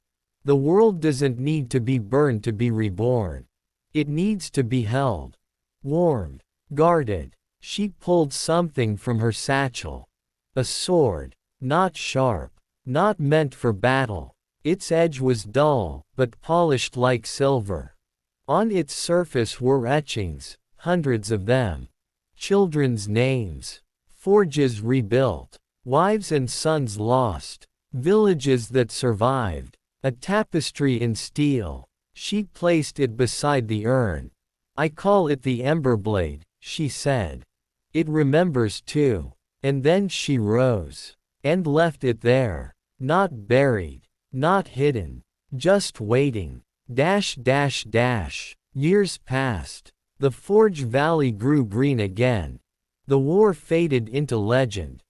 The world doesn't need to be burned to be reborn. It needs to be held. Warmed. Guarded. She pulled something from her satchel. A sword. Not sharp. Not meant for battle. Its edge was dull, but polished like silver. On its surface were etchings, hundreds of them. Children's names. Forges rebuilt. Wives and sons lost. Villages that survived. A tapestry in steel. She placed it beside the urn. "I call it the Emberblade," she said. "It remembers too." And then she rose. And left it there. Not buried. Not hidden. Just waiting. Dash dash dash. Years passed. The Forge Valley grew green again. The war faded into legend.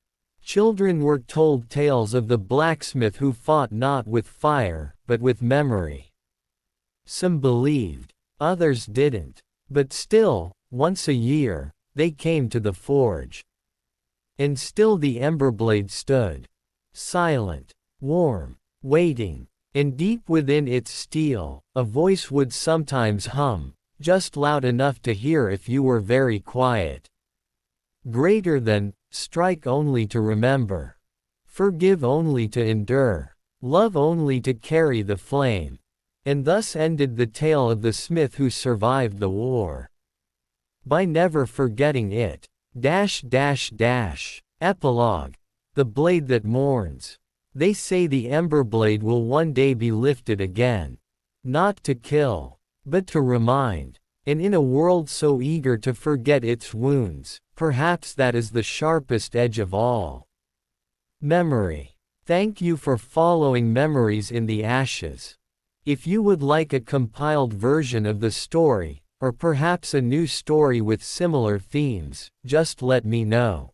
Children were told tales of the blacksmith who fought not with fire, but with memory. Some believed. Others didn't. But still, once a year, they came to the forge. And still the Emberblade stood. Silent. Warm. Waiting. And deep within its steel, a voice would sometimes hum, just loud enough to hear if you were very quiet. Greater than, strike only to remember. Forgive only to endure. Love only to carry the flame. And thus ended the tale of the smith who survived the war. By never forgetting it. Dash dash dash. Epilogue. The blade that mourns. They say the Emberblade will one day be lifted again. Not to kill, but to remind. And in a world so eager to forget its wounds, perhaps that is the sharpest edge of all. Memory. Thank you for following Memories in the Ashes. If you would like a compiled version of the story, or perhaps a new story with similar themes, just let me know.